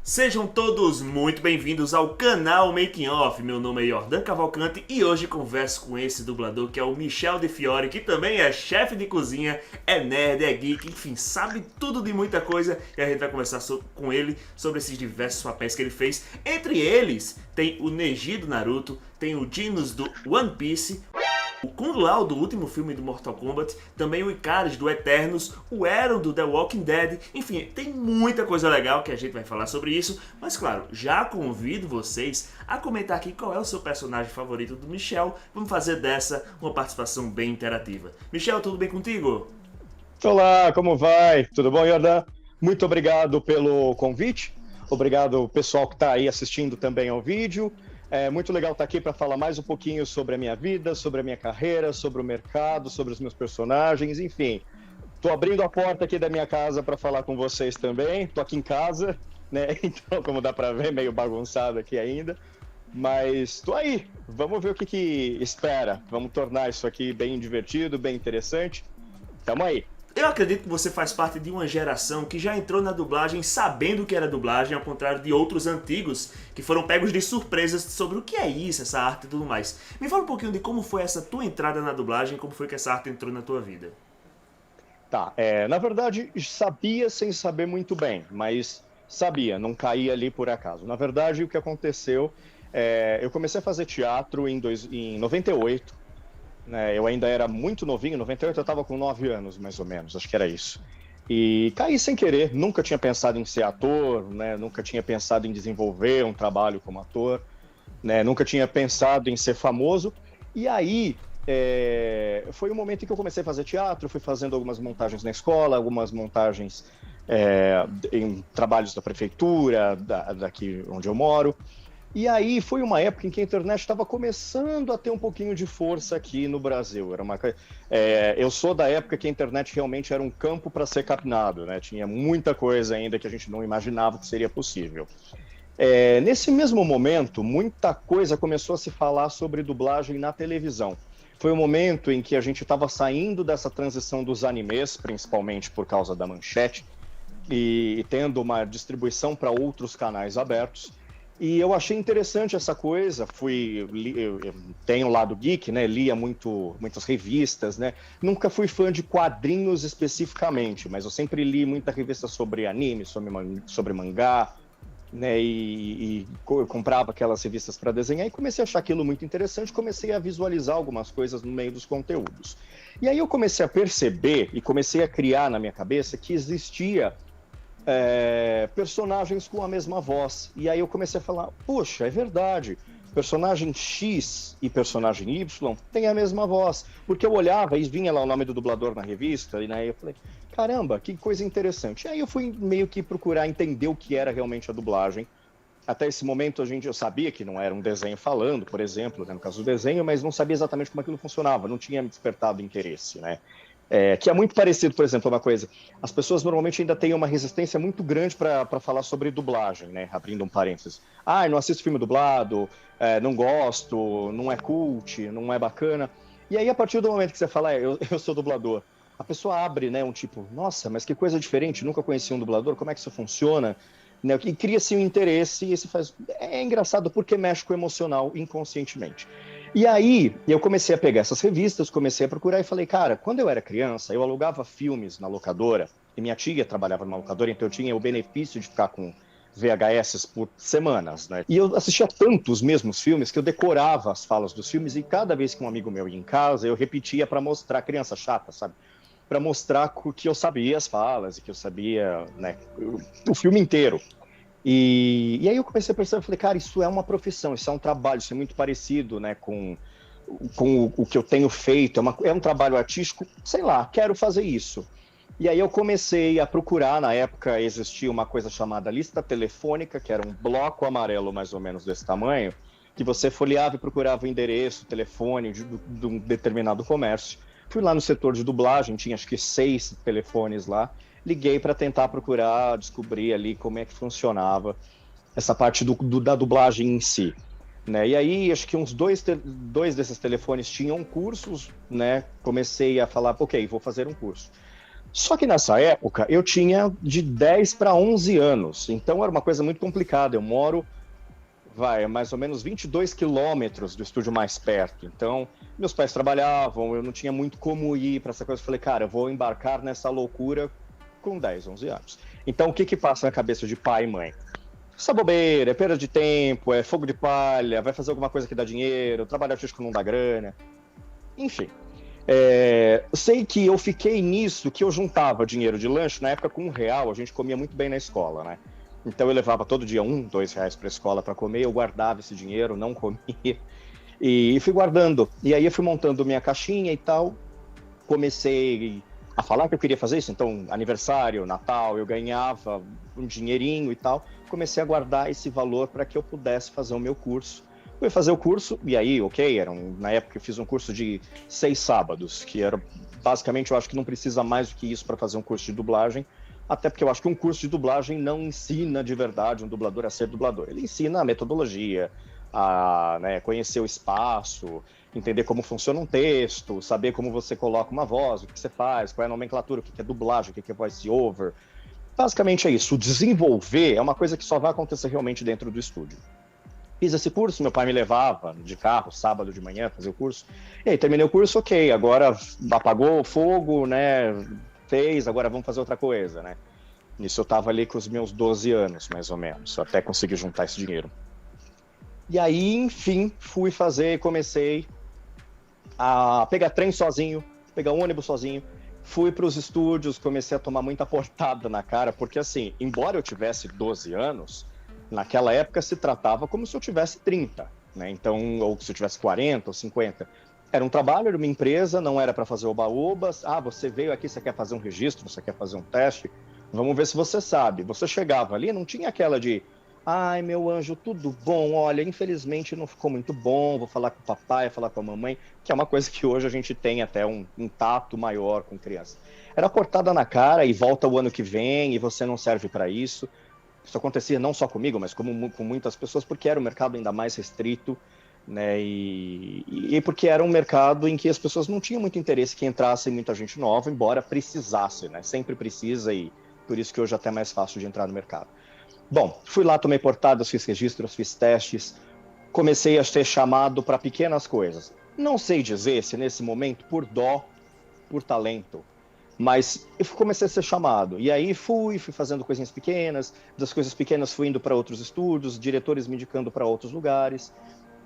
Sejam todos muito bem-vindos ao canal Making Off. Meu nome é Jordan Cavalcante e hoje converso com esse dublador que é o Michel De Fiore, que também é chefe de cozinha, é nerd, é geek, enfim, sabe tudo de muita coisa, e a gente vai conversar com ele sobre esses diversos papéis que ele fez. Entre eles, tem o Neji do Naruto, tem o Genos do One Piece, o Kung Lao do último filme do Mortal Kombat, também o Ikaris do Eternos, o Eren do The Walking Dead, enfim, tem muita coisa legal que a gente vai falar sobre isso, mas claro, já convido vocês a comentar aqui qual é o seu personagem favorito do Michel. Vamos fazer dessa uma participação bem interativa. Michel, tudo bem contigo? Olá, como vai? Tudo bom, Jordan? Muito obrigado pelo convite. Obrigado pessoal que está aí assistindo também ao vídeo. É muito legal estar aqui para falar mais um pouquinho sobre a minha vida, sobre a minha carreira, sobre o mercado, sobre os meus personagens, enfim. Estou abrindo a porta aqui da minha casa para falar com vocês também. Estou aqui em casa, né? Então, como dá para ver, meio bagunçado aqui ainda. Mas estou aí. Vamos ver o que espera. Vamos tornar isso aqui bem divertido, bem interessante. Tamo aí. Eu acredito que você faz parte de uma geração que já entrou na dublagem sabendo que era dublagem, ao contrário de outros antigos que foram pegos de surpresas sobre o que é isso, essa arte e tudo mais. Me fala um pouquinho de como foi essa tua entrada na dublagem, como foi que essa arte entrou na tua vida. Tá, na verdade, sabia sem saber muito bem, mas sabia, não caía ali por acaso. Na verdade, o que aconteceu, eu comecei a fazer teatro em 98, né, eu ainda era muito novinho, em 98 eu estava com 9 anos, mais ou menos, acho que era isso. E caí sem querer, nunca tinha pensado em ser ator, né, nunca tinha pensado em desenvolver um trabalho como ator, né, nunca tinha pensado em ser famoso. E aí, foi o momento em que eu comecei a fazer teatro, fui fazendo algumas montagens na escola, algumas montagens em trabalhos da prefeitura, daqui onde eu moro. E aí foi uma época em que a internet estava começando a ter um pouquinho de força aqui no Brasil. Eu sou da época que a internet realmente era um campo para ser capinado, né? Tinha muita coisa ainda que a gente não imaginava que seria possível. Nesse mesmo momento, muita coisa começou a se falar sobre dublagem na televisão. Foi o momento em que a gente estava saindo dessa transição dos animes, principalmente por causa da Manchete, e tendo uma distribuição para outros canais abertos. E eu achei interessante essa coisa, eu tenho o lado geek, né? Lia muitas revistas, né? Nunca fui fã de quadrinhos especificamente, mas eu sempre li muita revista sobre anime, sobre mangá, né? E eu comprava aquelas revistas para desenhar e comecei a achar aquilo muito interessante, comecei a visualizar algumas coisas no meio dos conteúdos. E aí eu comecei a perceber e comecei a criar na minha cabeça que existia personagens com a mesma voz. E aí eu comecei a falar, poxa, é verdade, personagem X e personagem Y têm a mesma voz. Porque eu olhava e vinha lá o nome do dublador na revista, e aí eu falei, caramba, que coisa interessante. E aí eu fui meio que procurar entender o que era realmente a dublagem. Até esse momento eu sabia que não era um desenho falando, por exemplo, né, no caso do desenho, mas não sabia exatamente como aquilo funcionava, não tinha me despertado interesse, né? Que é muito parecido, por exemplo, uma coisa. As pessoas normalmente ainda têm uma resistência muito grande para falar sobre dublagem, né? Abrindo um parênteses. Ah, não assisto filme dublado, não gosto, não é cult, não é bacana. E aí, a partir do momento que você fala, eu sou dublador, a pessoa abre, né, um tipo, nossa, mas que coisa diferente, nunca conheci um dublador, como é que isso funciona? Né? E cria-se um interesse e se faz. É engraçado porque mexe com o emocional inconscientemente. E aí, eu comecei a pegar essas revistas, comecei a procurar e falei, cara, quando eu era criança, eu alugava filmes na locadora, e minha tia trabalhava numa locadora, então eu tinha o benefício de ficar com VHS por semanas, né? E eu assistia tanto os mesmos filmes que eu decorava as falas dos filmes, e cada vez que um amigo meu ia em casa, eu repetia para mostrar, criança chata, sabe? Para mostrar que eu sabia as falas, e que eu sabia, né, o filme inteiro. E aí eu comecei a perceber, falei, cara, isso é uma profissão, isso é um trabalho, isso é muito parecido, né, com o que eu tenho feito, é um trabalho artístico, sei lá, quero fazer isso. E aí eu comecei a procurar, na época existia uma coisa chamada lista telefônica, que era um bloco amarelo mais ou menos desse tamanho, que você folheava e procurava o endereço, telefone de um determinado comércio. Fui lá no setor de dublagem, tinha acho que 6 telefones lá, liguei para tentar procurar, descobrir ali como é que funcionava essa parte da dublagem em si, né? E aí, acho que uns dois desses telefones tinham cursos, né? Comecei a falar, ok, vou fazer um curso. Só que nessa época eu tinha de 10 para 11 anos, então era uma coisa muito complicada. Eu moro, mais ou menos 22 quilômetros do estúdio mais perto. Então, meus pais trabalhavam, eu não tinha muito como ir para essa coisa. Eu falei, cara, eu vou embarcar nessa loucura com 10, 11 anos. Então, o que que passa na cabeça de pai e mãe? Essa bobeira, é perda de tempo, é fogo de palha, vai fazer alguma coisa que dá dinheiro, trabalho artístico não dá grana, enfim. Sei que eu fiquei nisso, que eu juntava dinheiro de lanche, na época com R$ 1, a gente comia muito bem na escola, né? Então eu levava todo dia R$ 1, R$ 2 para a escola para comer, eu guardava esse dinheiro, não comia, e fui guardando. E aí eu fui montando minha caixinha e tal, comecei a falar que eu queria fazer isso, então aniversário, Natal, eu ganhava um dinheirinho e tal, comecei a guardar esse valor para que eu pudesse fazer o meu curso. Fui fazer o curso, e aí, na época eu fiz um curso de 6 sábados, que era, basicamente, eu acho que não precisa mais do que isso para fazer um curso de dublagem, até porque eu acho que um curso de dublagem não ensina de verdade um dublador a ser dublador, ele ensina a metodologia, a, né, conhecer o espaço, entender como funciona um texto, saber como você coloca uma voz, o que você faz, qual é a nomenclatura, o que é dublagem, o que é voice over. Basicamente é isso. O desenvolver é uma coisa que só vai acontecer realmente dentro do estúdio. Fiz esse curso, meu pai me levava de carro, sábado de manhã, fazer o curso. E aí, terminei o curso, ok, agora apagou o fogo, né, fez, agora vamos fazer outra coisa, né. Nisso eu tava ali com os meus 12 anos, mais ou menos, até conseguir juntar esse dinheiro. E aí, enfim, comecei a pegar trem sozinho, pegar ônibus sozinho, fui para os estúdios, comecei a tomar muita portada na cara, porque assim, embora eu tivesse 12 anos, naquela época se tratava como se eu tivesse 30, né? Então, ou se eu tivesse 40 ou 50. Era um trabalho, era uma empresa, não era para fazer oba-oba. Ah, você veio aqui, você quer fazer um registro, você quer fazer um teste, vamos ver se você sabe. Você chegava ali, não tinha aquela de ai, meu anjo, tudo bom? Olha, infelizmente não ficou muito bom, vou falar com o papai, falar com a mamãe, que é uma coisa que hoje a gente tem até um tato maior com criança. Era cortada na cara e volta o ano que vem e você não serve para isso. Isso acontecia não só comigo, mas com muitas pessoas, porque era um mercado ainda mais restrito, né? E porque era um mercado em que as pessoas não tinham muito interesse que entrasse muita gente nova, embora precisasse, né? Sempre precisa e por isso que hoje é até mais fácil de entrar no mercado. Bom, fui lá, tomei portadas, fiz registros, fiz testes, comecei a ser chamado para pequenas coisas. Não sei dizer se nesse momento, por dó, por talento, mas eu comecei a ser chamado. E aí fui fazendo coisinhas pequenas, das coisas pequenas fui indo para outros estúdios, diretores me indicando para outros lugares.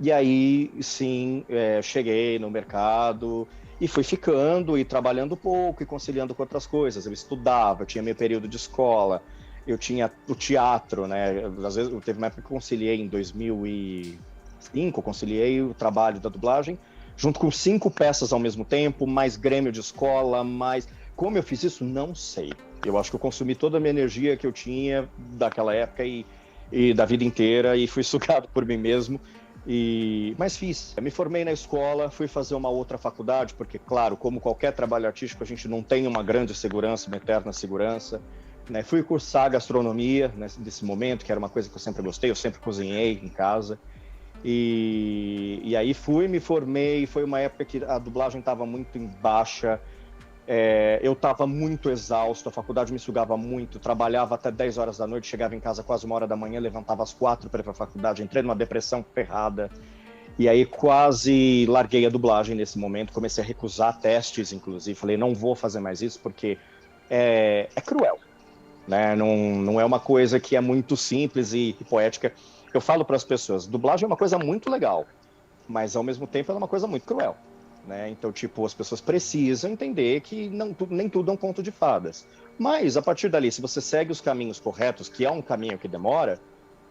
E aí, sim, cheguei no mercado e fui ficando e trabalhando pouco e conciliando com outras coisas. Eu estudava, eu tinha meu período de escola, eu tinha o teatro, né? Às vezes, teve uma época que eu conciliei em 2005, conciliei o trabalho da dublagem, junto com 5 peças ao mesmo tempo, mais grêmio de escola, mais... Como eu fiz isso? Não sei. Eu acho que eu consumi toda a minha energia que eu tinha daquela época e da vida inteira e fui sugado por mim mesmo. Mas fiz. Eu me formei na escola, fui fazer uma outra faculdade, porque, claro, como qualquer trabalho artístico, a gente não tem uma grande segurança, uma eterna segurança. Né? Fui cursar gastronomia nesse momento, que era uma coisa que eu sempre gostei, eu sempre cozinhei em casa. E aí me formei, foi uma época que a dublagem estava muito em baixa, eu estava muito exausto, a faculdade me sugava muito, trabalhava até 10 horas da noite, chegava em casa quase 1 hora da manhã, levantava às 4 para ir para a faculdade, entrei numa depressão ferrada, e aí quase larguei a dublagem nesse momento, comecei a recusar testes, inclusive, falei, não vou fazer mais isso porque é cruel, né? Não é uma coisa que é muito simples e poética. Eu falo para as pessoas, dublagem é uma coisa muito legal, mas ao mesmo tempo ela é uma coisa muito cruel. Né? Então, tipo, as pessoas precisam entender que nem tudo é um conto de fadas. Mas, a partir dali, se você segue os caminhos corretos, que é um caminho que demora,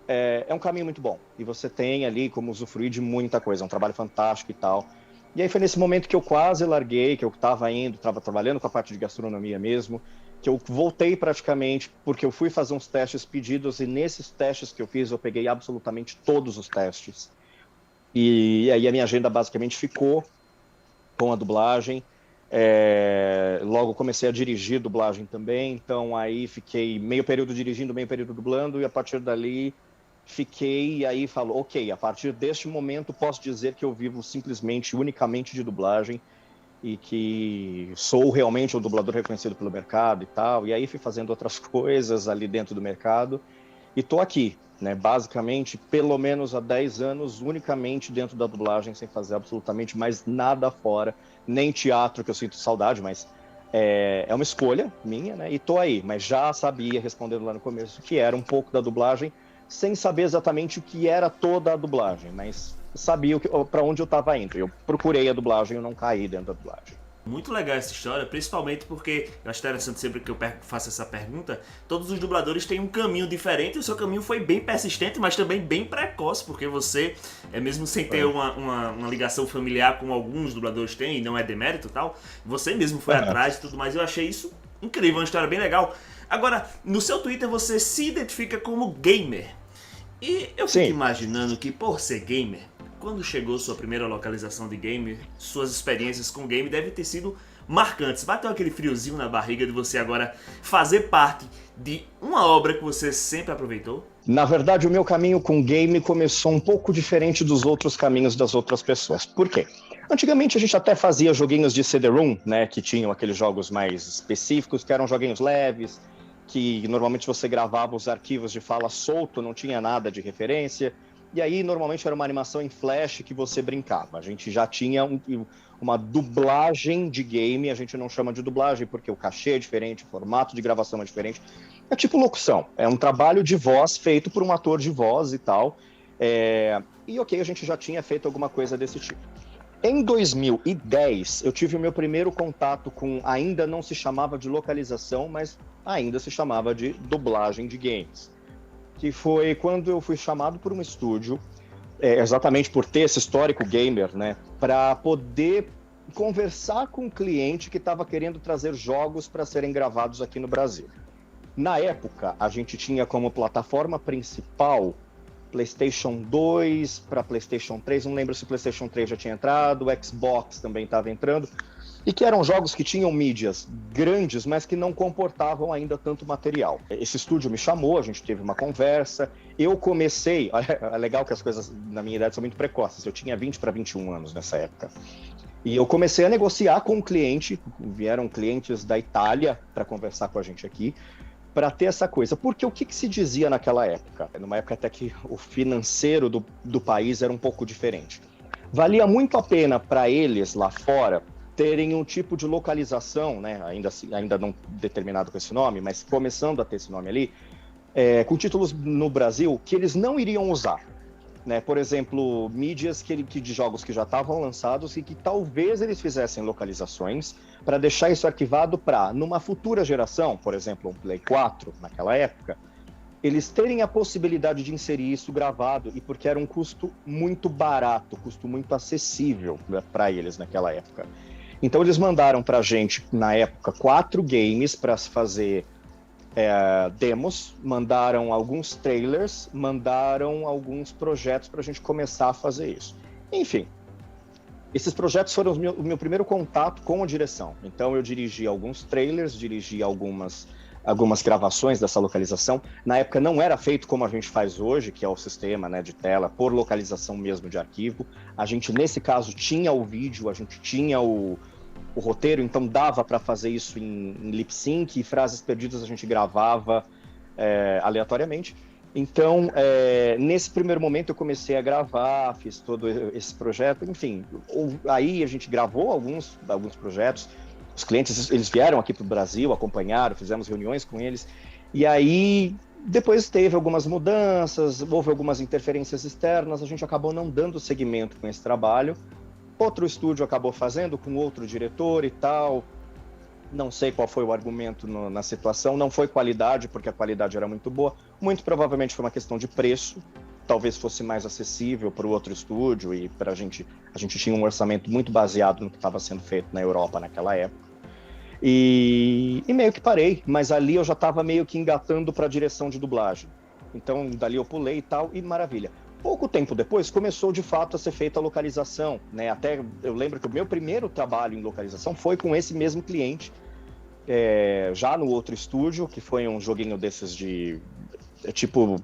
é um caminho muito bom. E você tem ali como usufruir de muita coisa, é um trabalho fantástico e tal. E aí foi nesse momento que eu quase larguei, que eu estava trabalhando com a parte de gastronomia mesmo, que eu voltei praticamente, porque eu fui fazer uns testes pedidos, e nesses testes que eu fiz, eu peguei absolutamente todos os testes. E aí a minha agenda basicamente ficou com a dublagem, logo comecei a dirigir dublagem também, então aí fiquei meio período dirigindo, meio período dublando, e a partir dali fiquei, e aí ok, a partir deste momento posso dizer que eu vivo simplesmente, unicamente de dublagem, e que sou realmente um dublador reconhecido pelo mercado e tal. E aí fui fazendo outras coisas ali dentro do mercado e tô aqui, né? Basicamente, pelo menos há 10 anos, unicamente dentro da dublagem, sem fazer absolutamente mais nada fora, nem teatro, que eu sinto saudade, mas é uma escolha minha, né? E tô aí, mas já sabia, respondendo lá no começo, que era um pouco da dublagem, sem saber exatamente o que era toda a dublagem, mas sabia para onde eu estava indo. Eu procurei a dublagem, eu não caí dentro da dublagem. Muito legal essa história, principalmente porque eu acho interessante sempre que eu faço essa pergunta, todos os dubladores têm um caminho diferente e o seu caminho foi bem persistente, mas também bem precoce, porque você, mesmo sem ter uma ligação familiar como alguns dubladores têm, e não é demérito e tal, você mesmo foi atrás e tudo mais, eu achei isso incrível, uma história bem legal. Agora, no seu Twitter você se identifica como gamer, e eu fico imaginando que por ser gamer, quando chegou sua primeira localização de game, suas experiências com game devem ter sido marcantes. Bateu aquele friozinho na barriga de você agora fazer parte de uma obra que você sempre aproveitou? Na verdade, o meu caminho com game começou um pouco diferente dos outros caminhos das outras pessoas. Por quê? Antigamente a gente até fazia joguinhos de CD-ROM, né, que tinham aqueles jogos mais específicos, que eram joguinhos leves, que normalmente você gravava os arquivos de fala solto, não tinha nada de referência. E aí, normalmente, era uma animação em flash que você brincava. A gente já tinha uma dublagem de game, a gente não chama de dublagem porque o cachê é diferente, o formato de gravação é diferente. É tipo locução, é um trabalho de voz feito por um ator de voz e tal. E ok, a gente já tinha feito alguma coisa desse tipo. Em 2010, eu tive o meu primeiro contato com, ainda não se chamava de localização, mas ainda se chamava de dublagem de games. Que foi quando eu fui chamado por um estúdio, exatamente por ter esse histórico gamer, né, para poder conversar com um cliente que estava querendo trazer jogos para serem gravados aqui no Brasil. Na época, a gente tinha como plataforma principal PlayStation 2 para PlayStation 3, não lembro se o PlayStation 3 já tinha entrado, o Xbox também estava entrando, e que eram jogos que tinham mídias grandes, mas que não comportavam ainda tanto material. Esse estúdio me chamou, a gente teve uma conversa, eu comecei, é legal que as coisas na minha idade são muito precoces, eu tinha 20 para 21 anos nessa época, e eu comecei a negociar com o cliente, vieram clientes da Itália para conversar com a gente aqui, para ter essa coisa, porque o que se dizia naquela época? Numa época até que o financeiro do país era um pouco diferente. Valia muito a pena para eles lá fora terem um tipo de localização, né, ainda não determinado com esse nome, mas começando a ter esse nome ali, com títulos no Brasil que eles não iriam usar. Né? Por exemplo, mídias de jogos que já estavam lançados e que talvez eles fizessem localizações para deixar isso arquivado para, numa futura geração, por exemplo, um Play 4, naquela época, eles terem a possibilidade de inserir isso gravado, e porque era um custo muito barato, custo muito acessível para eles naquela época. Então eles mandaram para a gente, na época, 4 games para se fazer demos, mandaram alguns trailers, mandaram alguns projetos para a gente começar a fazer isso. Enfim, esses projetos foram o meu primeiro contato com a direção. Então eu dirigi alguns trailers, dirigi algumas gravações dessa localização. Na época não era feito como a gente faz hoje, que é o sistema, né, de tela, por localização mesmo de arquivo. A gente, nesse caso, tinha o vídeo, a gente tinha o roteiro, então dava para fazer isso em lip sync, e frases perdidas a gente gravava aleatoriamente. Então, nesse primeiro momento eu comecei a gravar, fiz todo esse projeto, enfim. Aí a gente gravou alguns projetos, os clientes eles vieram aqui para o Brasil, acompanharam, fizemos reuniões com eles, e aí depois teve algumas mudanças, houve algumas interferências externas, a gente acabou não dando seguimento com esse trabalho. Outro estúdio acabou fazendo com outro diretor e tal. Não sei qual foi o argumento na situação. Não foi qualidade, porque a qualidade era muito boa. Muito provavelmente foi uma questão de preço. Talvez fosse mais acessível para o outro estúdio, e para a gente tinha um orçamento muito baseado no que estava sendo feito na Europa naquela época. E meio que parei, mas ali eu já estava meio que engatando para a direção de dublagem. Então dali eu pulei e tal, e maravilha. Pouco tempo depois, começou de fato a ser feita a localização, né? Até eu lembro que o meu primeiro trabalho em localização foi com esse mesmo cliente, já no outro estúdio, que foi um joguinho desses de tipo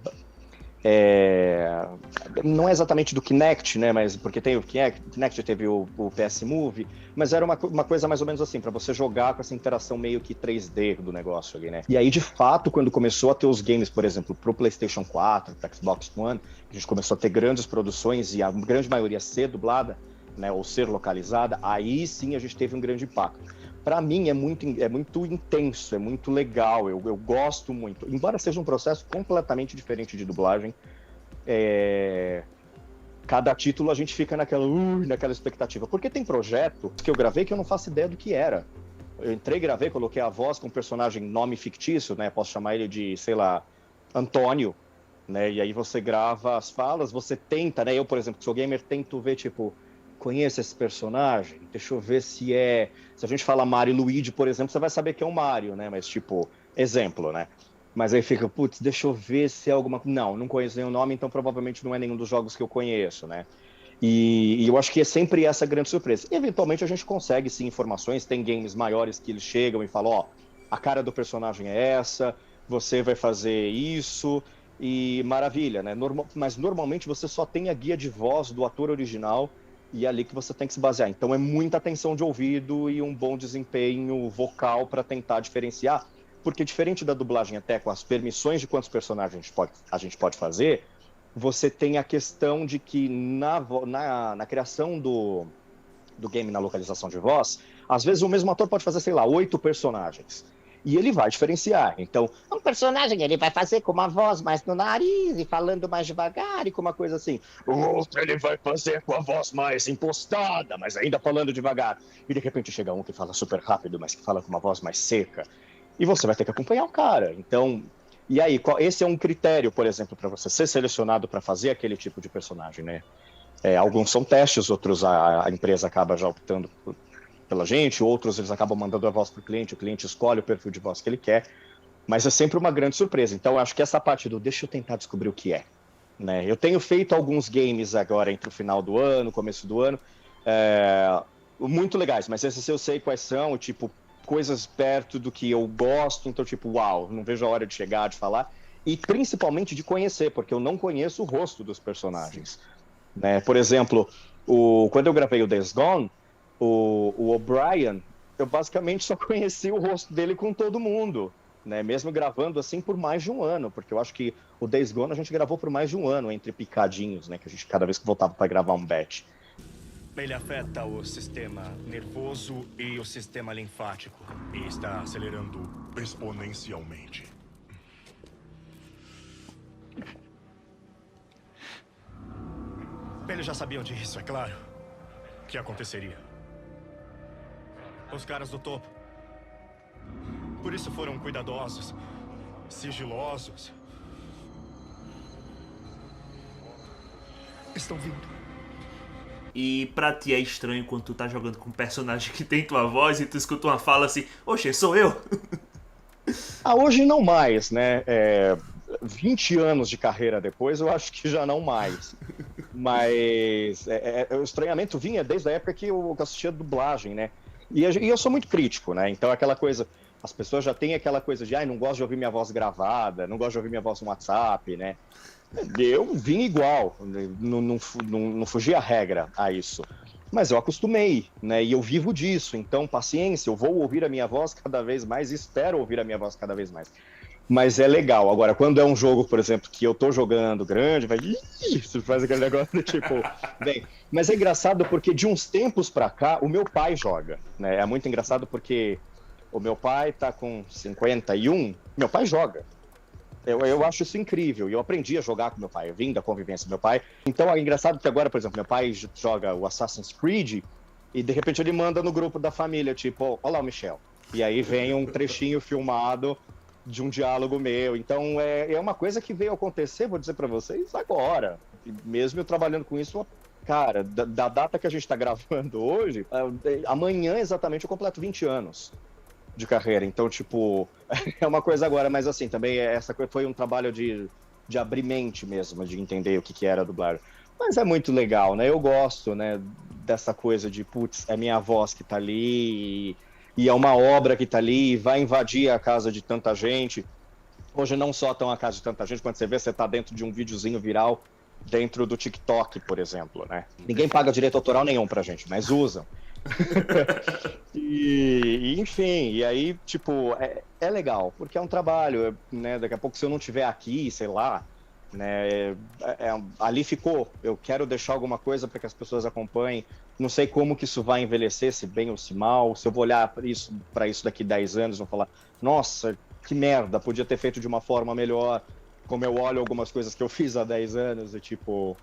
Não é exatamente do Kinect, né? Mas porque tem o Kinect teve o PS Move, mas era uma coisa mais ou menos assim, para você jogar com essa interação meio que 3D do negócio ali, né? E aí, de fato, quando começou a ter os games, por exemplo, pro PlayStation 4, pro Xbox One, a gente começou a ter grandes produções e a grande maioria ser dublada, né? Ou ser localizada, aí sim a gente teve um grande impacto. Para mim é muito intenso, é muito legal, eu gosto muito. Embora seja um processo completamente diferente de dublagem, cada título a gente fica naquela expectativa. Porque tem projeto que eu gravei que eu não faço ideia do que era. Eu entrei, gravei, coloquei a voz com um personagem, nome fictício, né? Posso chamar ele de, sei lá, Antônio, né? E aí você grava as falas, você tenta, né? Eu, por exemplo, que sou gamer, tento ver, tipo, conheço esse personagem, deixa eu ver se é... Se a gente fala Mario e Luigi, por exemplo, você vai saber que é um Mario, né? Mas, tipo, exemplo, né? Mas aí fica, putz, deixa eu ver se é alguma... Não conheço nenhum nome, então provavelmente não é nenhum dos jogos que eu conheço, né? E eu acho que é sempre essa grande surpresa. E, eventualmente a gente consegue, sim, informações. Tem games maiores que eles chegam e falam, ó, a cara do personagem é essa, você vai fazer isso, e maravilha, né? Mas normalmente você só tem a guia de voz do ator original e é ali que você tem que se basear. Então é muita atenção de ouvido e um bom desempenho vocal para tentar diferenciar, porque diferente da dublagem até com as permissões de quantos personagens a gente pode fazer, você tem a questão de que na criação do game, na localização de voz, às vezes o mesmo ator pode fazer, sei lá, 8 personagens. E ele vai diferenciar. Então, um personagem ele vai fazer com uma voz mais no nariz e falando mais devagar e com uma coisa assim. O outro ele vai fazer com a voz mais impostada, mas ainda falando devagar. E de repente chega um que fala super rápido, mas que fala com uma voz mais seca. E você vai ter que acompanhar o cara. Então, e aí, esse é um critério, por exemplo, para você ser selecionado para fazer aquele tipo de personagem, né? Alguns são testes, outros a empresa acaba já optando pela gente, outros eles acabam mandando a voz para o cliente escolhe o perfil de voz que ele quer, mas é sempre uma grande surpresa. Então, eu acho que essa parte do deixa eu tentar descobrir o que é, né? Eu tenho feito alguns games agora entre o final do ano, começo do ano, muito legais, mas esses eu sei quais são, tipo, coisas perto do que eu gosto, então, tipo, uau, não vejo a hora de chegar, de falar, e principalmente de conhecer, porque eu não conheço o rosto dos personagens, né? Por exemplo, quando eu gravei o Days Gone, o O'Brien, eu basicamente só conheci o rosto dele com todo mundo, né? Mesmo gravando assim por mais de um ano, porque eu acho que o Days Gone a gente gravou por mais de um ano, entre picadinhos, né? Que a gente cada vez que voltava para gravar um batch. Ele afeta o sistema nervoso e o sistema linfático e está acelerando exponencialmente. Eles já sabiam disso, é claro. Que aconteceria. Os caras do topo. Por isso foram cuidadosos, sigilosos. Estão vindo. E pra ti é estranho quando tu tá jogando com um personagem que tem tua voz e tu escuta uma fala assim, oxe, sou eu? Hoje não mais, né? 20 anos de carreira depois, eu acho que já não mais. Mas o estranhamento vinha desde a época que eu assistia dublagem, né? E eu sou muito crítico, né? Então aquela coisa, as pessoas já têm aquela coisa de, não gosto de ouvir minha voz gravada, não gosto de ouvir minha voz no WhatsApp, né? Eu vim igual, não fugi a regra a isso. Mas eu acostumei, né? E eu vivo disso, então paciência, eu vou ouvir a minha voz cada vez mais e espero ouvir a minha voz cada vez mais. Mas é legal. Agora, quando é um jogo, por exemplo, que eu tô jogando grande, você faz aquele negócio tipo... Bem, mas é engraçado porque de uns tempos pra cá, o meu pai joga, né? É muito engraçado porque o meu pai tá com 51, meu pai joga. Eu acho isso incrível. E eu aprendi a jogar com meu pai, eu vim da convivência do meu pai. Então é engraçado que agora, por exemplo, meu pai joga o Assassin's Creed e de repente ele manda no grupo da família, tipo, olha lá o Michel. E aí vem um trechinho filmado de um diálogo meu. Então é uma coisa que veio acontecer, vou dizer pra vocês, agora. E mesmo eu trabalhando com isso, cara, da data que a gente tá gravando hoje, amanhã exatamente eu completo 20 anos de carreira. Então, tipo, é uma coisa agora, mas assim, também essa coisa foi um trabalho de abrir mente mesmo, de entender o que era dublar. Mas é muito legal, né? Eu gosto, né, dessa coisa de, putz, é minha voz que tá ali e é uma obra que tá ali e vai invadir a casa de tanta gente. Hoje não só estão a casa de tanta gente, quando você vê, você tá dentro de um videozinho viral dentro do TikTok, por exemplo, né? Ninguém paga direito autoral nenhum pra gente, mas usam. Enfim, e aí, tipo, é legal, porque é um trabalho, né? Daqui a pouco, se eu não estiver aqui, sei lá, né? Ali ficou. Eu quero deixar alguma coisa para que as pessoas acompanhem. Não sei como que isso vai envelhecer, se bem ou se mal. Se eu vou olhar para isso daqui 10 anos, vou falar, nossa, que merda, podia ter feito de uma forma melhor. Como eu olho algumas coisas que eu fiz há 10 anos, e tipo.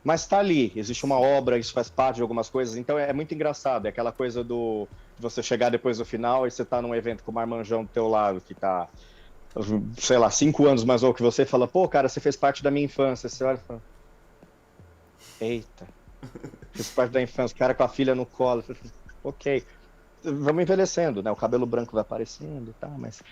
Mas tá ali, existe uma obra, isso faz parte de algumas coisas, então é muito engraçado, é aquela coisa de você chegar depois do final e você tá num evento com o Marmanjão do teu lado, que tá, sei lá, 5 anos mais ou que você fala, pô, cara, você fez parte da minha infância, você olha e fala, eita, fiz parte da infância, o cara com a filha no colo, ok. Vamos envelhecendo, né? O cabelo branco vai aparecendo e tal, mas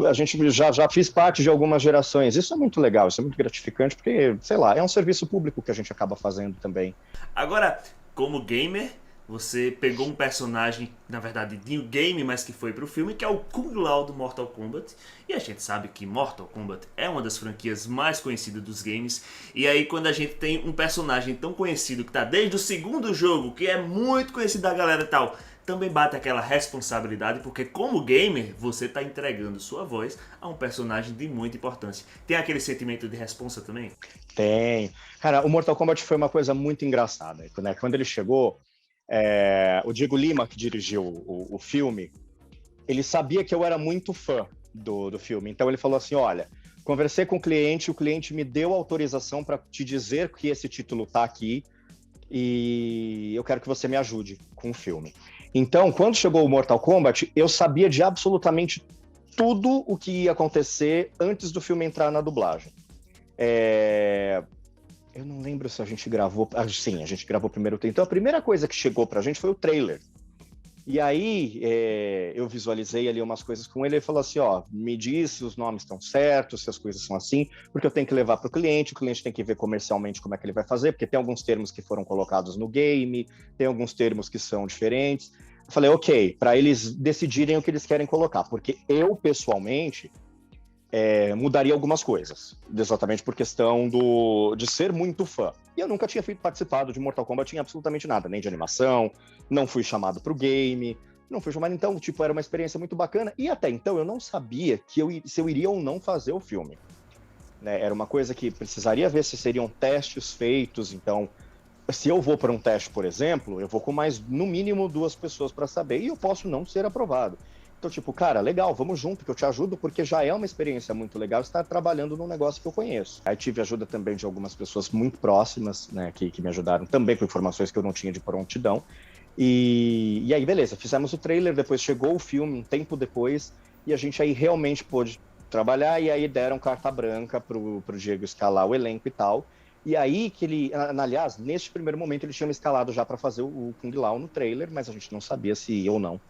a gente já fiz parte de algumas gerações. Isso é muito legal, isso é muito gratificante, porque, sei lá, é um serviço público que a gente acaba fazendo também. Agora, como gamer, você pegou um personagem, na verdade, de um game, mas que foi pro filme, que é o Kung Lao do Mortal Kombat. E a gente sabe que Mortal Kombat é uma das franquias mais conhecidas dos games. E aí, quando a gente tem um personagem tão conhecido, que tá desde o segundo jogo, que é muito conhecido da galera e tal, também bate aquela responsabilidade, porque como gamer, você tá entregando sua voz a um personagem de muita importância. Tem aquele sentimento de responsa também? Tem. Cara, o Mortal Kombat foi uma coisa muito engraçada, né? Quando ele chegou, o Diego Lima, que dirigiu o filme, ele sabia que eu era muito fã do filme. Então ele falou assim, olha, conversei com o cliente me deu autorização para te dizer que esse título tá aqui e eu quero que você me ajude com o filme. Então, quando chegou o Mortal Kombat, eu sabia de absolutamente tudo o que ia acontecer antes do filme entrar na dublagem. Eu não lembro se a gente gravou... sim, a gente gravou primeiro. Então, a primeira coisa que chegou pra gente foi o trailer. E aí, eu visualizei ali umas coisas com ele, ele falou assim, ó, me diz se os nomes estão certos, se as coisas são assim, porque eu tenho que levar para o cliente tem que ver comercialmente como é que ele vai fazer, porque tem alguns termos que foram colocados no game, tem alguns termos que são diferentes. Eu falei, ok, para eles decidirem o que eles querem colocar, porque eu, pessoalmente, mudaria algumas coisas, exatamente por questão de ser muito fã. E eu nunca tinha participado de Mortal Kombat em absolutamente nada, nem de animação, não fui chamado para o game, não fui chamado, então, tipo, era uma experiência muito bacana, e até então eu não sabia se eu iria ou não fazer o filme. Né? Era uma coisa que precisaria ver se seriam testes feitos, então, se eu vou para um teste, por exemplo, eu vou com mais, no mínimo, 2 pessoas para saber, e eu posso não ser aprovado. Então, tipo, cara, legal, vamos junto, que eu te ajudo, porque já é uma experiência muito legal estar trabalhando num negócio que eu conheço. Aí tive ajuda também de algumas pessoas muito próximas, né, que me ajudaram também com informações que eu não tinha de prontidão. E aí, beleza, fizemos o trailer, depois chegou o filme, um tempo depois, e a gente aí realmente pôde trabalhar, e aí deram carta branca pro Diego escalar o elenco e tal. E aí que ele, aliás, neste primeiro momento ele tinha me escalado já para fazer o Kung Lao no trailer, mas a gente não sabia se ia ou não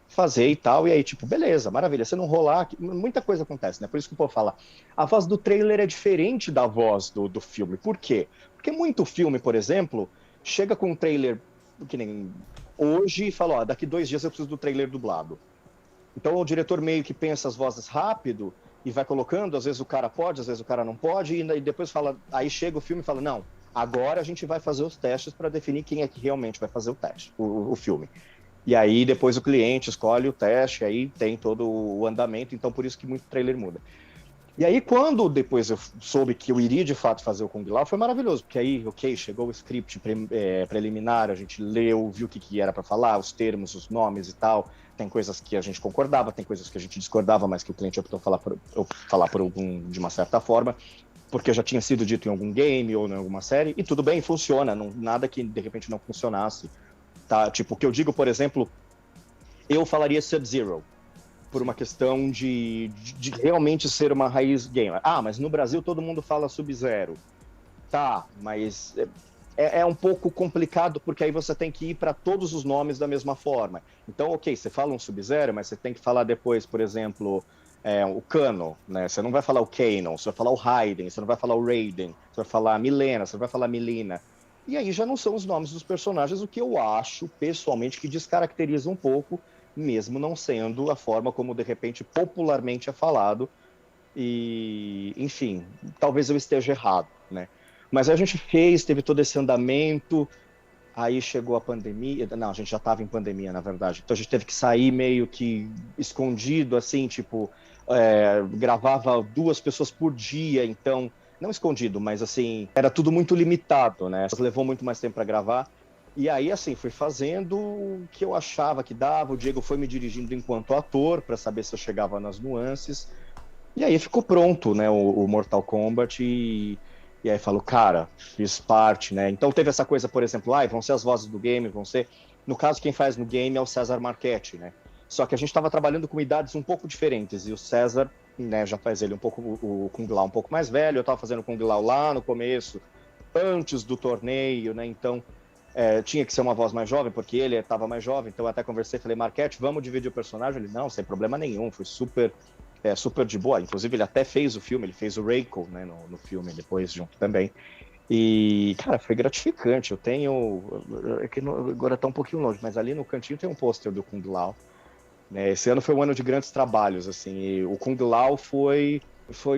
fazer e tal, e aí tipo, beleza, maravilha, se não rolar, muita coisa acontece, né, por isso que o povo fala, a voz do trailer é diferente da voz do filme, por quê? Porque muito filme, por exemplo, chega com um trailer, que nem hoje, e fala, ó, daqui 2 dias eu preciso do trailer dublado, então o diretor meio que pensa as vozes rápido, e vai colocando, às vezes o cara pode, às vezes o cara não pode, e depois fala, aí chega o filme e fala, não, agora a gente vai fazer os testes para definir quem é que realmente vai fazer o teste, o filme. E aí depois o cliente escolhe o teste, aí tem todo o andamento, então por isso que muito trailer muda. E aí quando depois eu soube que eu iria de fato fazer o Kung Lao, foi maravilhoso, porque aí, ok, chegou o script preliminar, a gente leu, viu o que era para falar, os termos, os nomes e tal, tem coisas que a gente concordava, tem coisas que a gente discordava, mas que o cliente optou falar de uma certa forma, porque já tinha sido dito em algum game ou em alguma série, e tudo bem, funciona, nada que de repente não funcionasse. Tá? Tipo, o que eu digo, por exemplo, eu falaria Sub-Zero, por uma questão de realmente ser uma raiz gamer. Ah, mas no Brasil todo mundo fala Sub-Zero. Tá, mas é um pouco complicado, porque aí você tem que ir para todos os nomes da mesma forma. Então, ok, você fala um Sub-Zero, mas você tem que falar depois, por exemplo, o Kano, né? Você não vai falar o Kano, você vai falar o Raiden, você não vai falar o Raiden, você vai falar a Milena, você vai falar a Milena. E aí já não são os nomes dos personagens, o que eu acho, pessoalmente, que descaracteriza um pouco, mesmo não sendo a forma como, de repente, popularmente é falado. E, enfim, talvez eu esteja errado, né? Mas a gente fez, teve todo esse andamento, aí chegou a pandemia. Não, a gente já estava em pandemia, na verdade. Então a gente teve que sair meio que escondido, assim, tipo, gravava 2 pessoas por dia, então, não escondido, mas assim, era tudo muito limitado, né? Levou muito mais tempo para gravar. E aí, assim, fui fazendo o que eu achava que dava. O Diego foi me dirigindo enquanto ator, para saber se eu chegava nas nuances. E aí ficou pronto, né, o Mortal Kombat e aí falou, cara, fiz parte, né? Então teve essa coisa, por exemplo, vão ser as vozes do game, vão ser... No caso, quem faz no game é o César Marchetti, né? Só que a gente estava trabalhando com idades um pouco diferentes, e o César, né, já faz ele um pouco, o Kung Lao um pouco mais velho, eu estava fazendo o Kung Lao lá no começo, antes do torneio, né? Então tinha que ser uma voz mais jovem, porque ele estava mais jovem, então eu até conversei, falei, Marchetti, vamos dividir o personagem? Ele, não, sem problema nenhum, foi super de boa. Inclusive, ele até fez o filme, ele fez o Reiko, né, no filme, depois junto também. E, cara, foi gratificante. Eu tenho... agora tá um pouquinho longe, mas ali no cantinho tem um pôster do Kung Lao. Né? Esse ano foi um ano de grandes trabalhos, assim. E o Kung Lao foi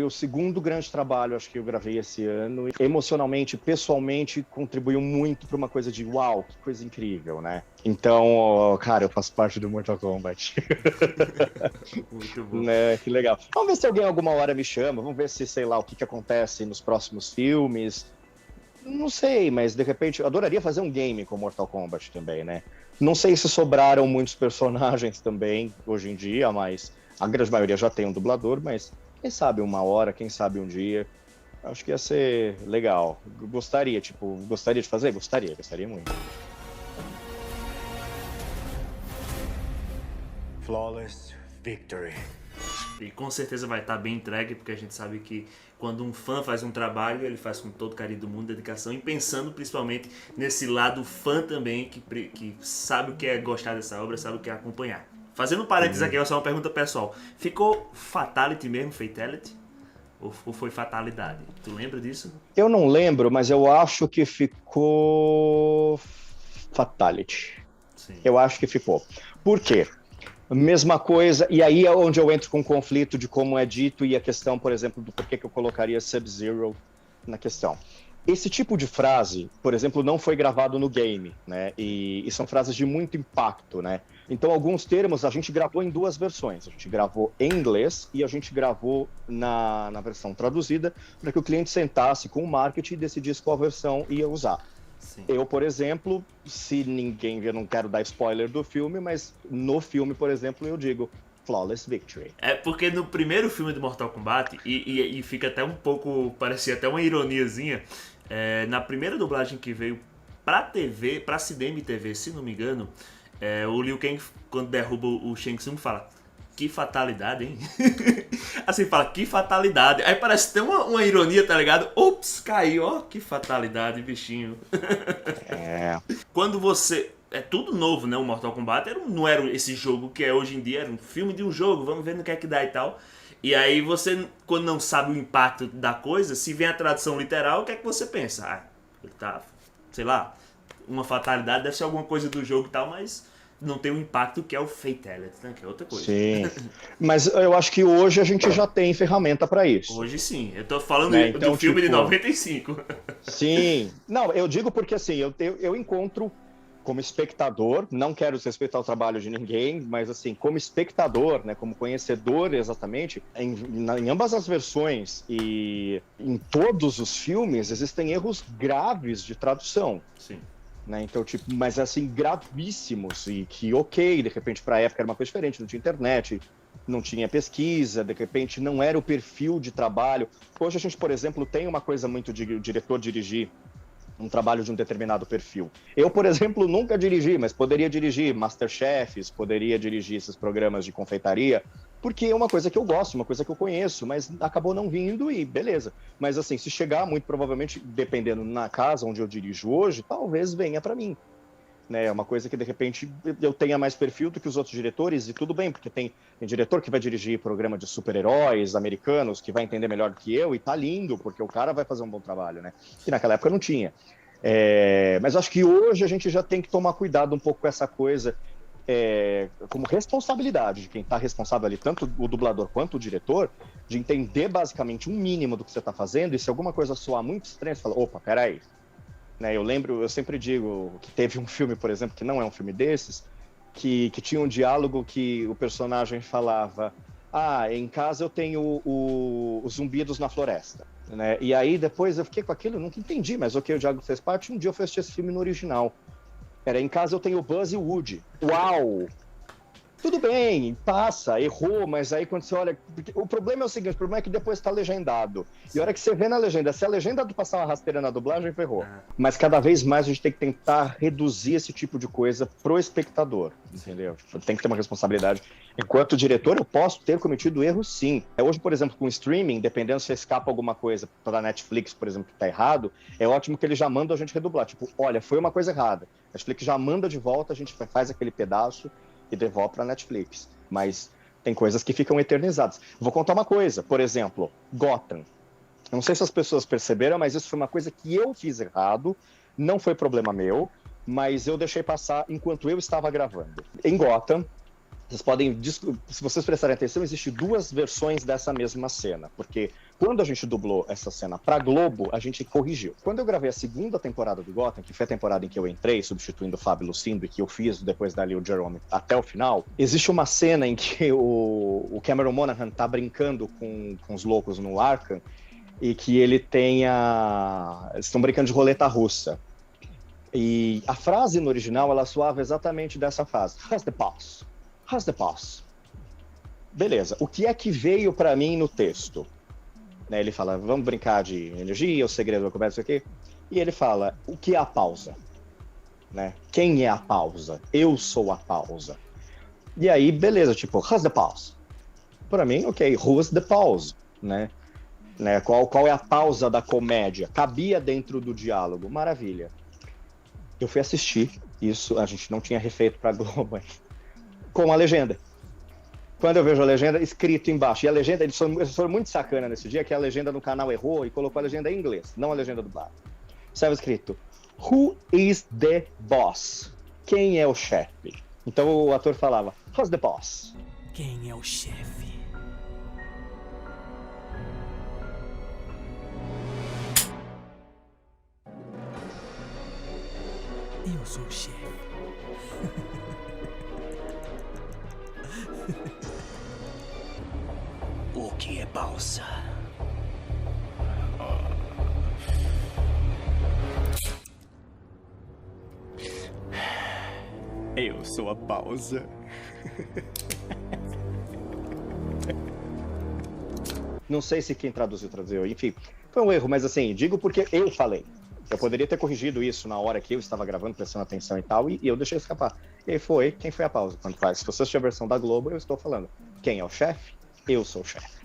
o segundo grande trabalho, acho que eu gravei esse ano. E, emocionalmente, pessoalmente, contribuiu muito para uma coisa de uau, que coisa incrível, né? Então, cara, eu faço parte do Mortal Kombat. Muito bom. Né? Que legal. Vamos ver se alguém alguma hora me chama, vamos ver se, sei lá, o que acontece nos próximos filmes. Não sei, mas de repente eu adoraria fazer um game com Mortal Kombat também, né? Não sei se sobraram muitos personagens também hoje em dia, mas a grande maioria já tem um dublador, mas quem sabe uma hora, quem sabe um dia. Acho que ia ser legal. Gostaria de fazer? Gostaria muito. Flawless Victory. E com certeza vai estar bem entregue, porque a gente sabe que quando um fã faz um trabalho, ele faz com todo carinho do mundo, dedicação, e pensando principalmente nesse lado fã também, que sabe o que é gostar dessa obra, sabe o que é acompanhar. Fazendo um parênteses aqui, só uma pergunta pessoal. Ficou Fatality mesmo, Fatality? Ou foi Fatalidade? Tu lembra disso? Eu não lembro, mas eu acho que ficou Fatality. Sim. Eu acho que ficou. Por quê? Mesma coisa, e aí é onde eu entro com o conflito de como é dito e a questão, por exemplo, do porquê que eu colocaria Sub-Zero na questão. Esse tipo de frase, por exemplo, não foi gravado no game, né? E são frases de muito impacto, né? Então, alguns termos a gente gravou em 2 versões. A gente gravou em inglês e a gente gravou na versão traduzida para que o cliente sentasse com o marketing e decidisse qual versão ia usar. Sim. Eu, por exemplo, se ninguém viu, eu não quero dar spoiler do filme, mas no filme, por exemplo, eu digo Flawless Victory. É porque no primeiro filme do Mortal Kombat, e fica até um pouco, parecia até uma ironiazinha, na primeira dublagem que veio pra TV, pra cinema e TV, se não me engano, o Liu Kang, quando derruba o Shang Tsung, fala: que fatalidade, hein? Assim, fala, que fatalidade. Aí parece ter uma ironia, tá ligado? Ops, caiu, ó, que fatalidade, bichinho. Quando você... É tudo novo, né? O Mortal Kombat não era esse jogo que é hoje em dia, era um filme de um jogo, vamos ver no que é que dá e tal. E aí você, quando não sabe o impacto da coisa, se vem a tradução literal, o que é que você pensa? Ele tá, sei lá, uma fatalidade, deve ser alguma coisa do jogo e tal, mas não tem o impacto que é o Fatality, né? Que é outra coisa. Sim, mas eu acho que hoje a gente já tem ferramenta para isso. Hoje sim, eu tô falando Então, do filme tipo, de 95. Sim, não, eu digo porque assim, eu encontro como espectador, não quero desrespeitar o trabalho de ninguém, mas assim, como espectador, né, como conhecedor exatamente, em ambas as versões e em todos os filmes existem erros graves de tradução. Sim. Né? Então, tipo, mas assim, gravíssimos, e que ok, de repente para a época era uma coisa diferente, não tinha internet, não tinha pesquisa, de repente não era o perfil de trabalho. Hoje a gente, por exemplo, tem uma coisa muito de o diretor dirigir um trabalho de um determinado perfil. Eu, por exemplo, nunca dirigi, mas poderia dirigir Masterchefs, poderia dirigir esses programas de confeitaria, porque é uma coisa que eu gosto, uma coisa que eu conheço, mas acabou não vindo e beleza. Mas assim, se chegar, muito provavelmente, dependendo na casa onde eu dirijo hoje, talvez venha para mim. Né? É uma coisa que, de repente, eu tenha mais perfil do que os outros diretores, e tudo bem, porque tem diretor que vai dirigir programa de super-heróis americanos, que vai entender melhor do que eu, e tá lindo, porque o cara vai fazer um bom trabalho, né? Que naquela época não tinha. Mas acho que hoje a gente já tem que tomar cuidado um pouco com essa coisa como responsabilidade de quem está responsável ali, tanto o dublador quanto o diretor, de entender basicamente um mínimo do que você está fazendo, e se alguma coisa soar muito estranha, você fala, opa, peraí. Né, eu sempre digo que teve um filme, por exemplo, que não é um filme desses, que tinha um diálogo que o personagem falava, em casa eu tenho os zumbidos na floresta. Né? E aí depois eu fiquei com aquilo, nunca entendi, mas ok, o diálogo fez parte, um dia eu fui assistir esse filme no original. Em casa eu tenho o Buzz e o Woody. Uau! Tudo bem, passa, errou, mas aí quando você olha... O problema é o seguinte, o problema é que depois está legendado. E a hora que você vê na legenda, se a legenda passar uma rasteira na dublagem, ferrou. Mas cada vez mais a gente tem que tentar reduzir esse tipo de coisa pro espectador, entendeu? Tem que ter uma responsabilidade. Enquanto diretor, eu posso ter cometido erros, sim. Hoje, por exemplo, com streaming, dependendo se escapa alguma coisa para Netflix, por exemplo, que tá errado, é ótimo que eles já mandam a gente redublar. Tipo, olha, foi uma coisa errada. A Netflix já manda de volta, a gente faz aquele pedaço e devolve para a Netflix. Mas tem coisas que ficam eternizadas. Vou contar uma coisa, por exemplo, Gotham. Não sei se as pessoas perceberam, mas isso foi uma coisa que eu fiz errado, não foi problema meu, mas eu deixei passar enquanto eu estava gravando. Em Gotham, vocês podem, se vocês prestarem atenção, existem duas versões dessa mesma cena, porque quando a gente dublou essa cena para Globo, a gente corrigiu. Quando eu gravei a segunda temporada do Gotham, que foi a temporada em que eu entrei, substituindo o Fábio Lucindo, e que eu fiz depois dali o Jerome até o final, existe uma cena em que o Cameron Monaghan tá brincando com os loucos no Arkham, e que ele tem eles estão brincando de roleta russa. E a frase no original, ela soava exatamente dessa frase. How's the boss? How's the boss? Beleza. O que é que veio para mim no texto? Né, ele fala, vamos brincar de energia, o segredo do começo aqui. E ele fala, o que é a pausa? Né? Quem é a pausa? Eu sou a pausa. E aí, beleza, tipo, how's the pause? Para mim, ok, who's the pause? Né? Qual é a pausa da comédia? Cabia dentro do diálogo. Maravilha. Eu fui assistir isso, a gente não tinha refeito para Globo ainda, com a legenda. Quando eu vejo a legenda, escrito embaixo. E a legenda, eles foram muito sacana nesse dia, que a legenda no canal errou e colocou a legenda em inglês, não a legenda dublada. Estava escrito, who is the boss? Quem é o chefe? Então o ator falava, who's the boss? Quem é o chefe? Eu sou o chefe. O que é pausa? Eu sou a pausa. Não sei se quem traduziu, enfim, foi um erro, mas assim, digo porque eu falei. Eu poderia ter corrigido isso na hora que eu estava gravando, prestando atenção e tal, e eu deixei escapar. E aí quem foi a pausa? Quando faz? Se você assistir a versão da Globo, eu estou falando. Quem é o chefe? Eu sou o chefe.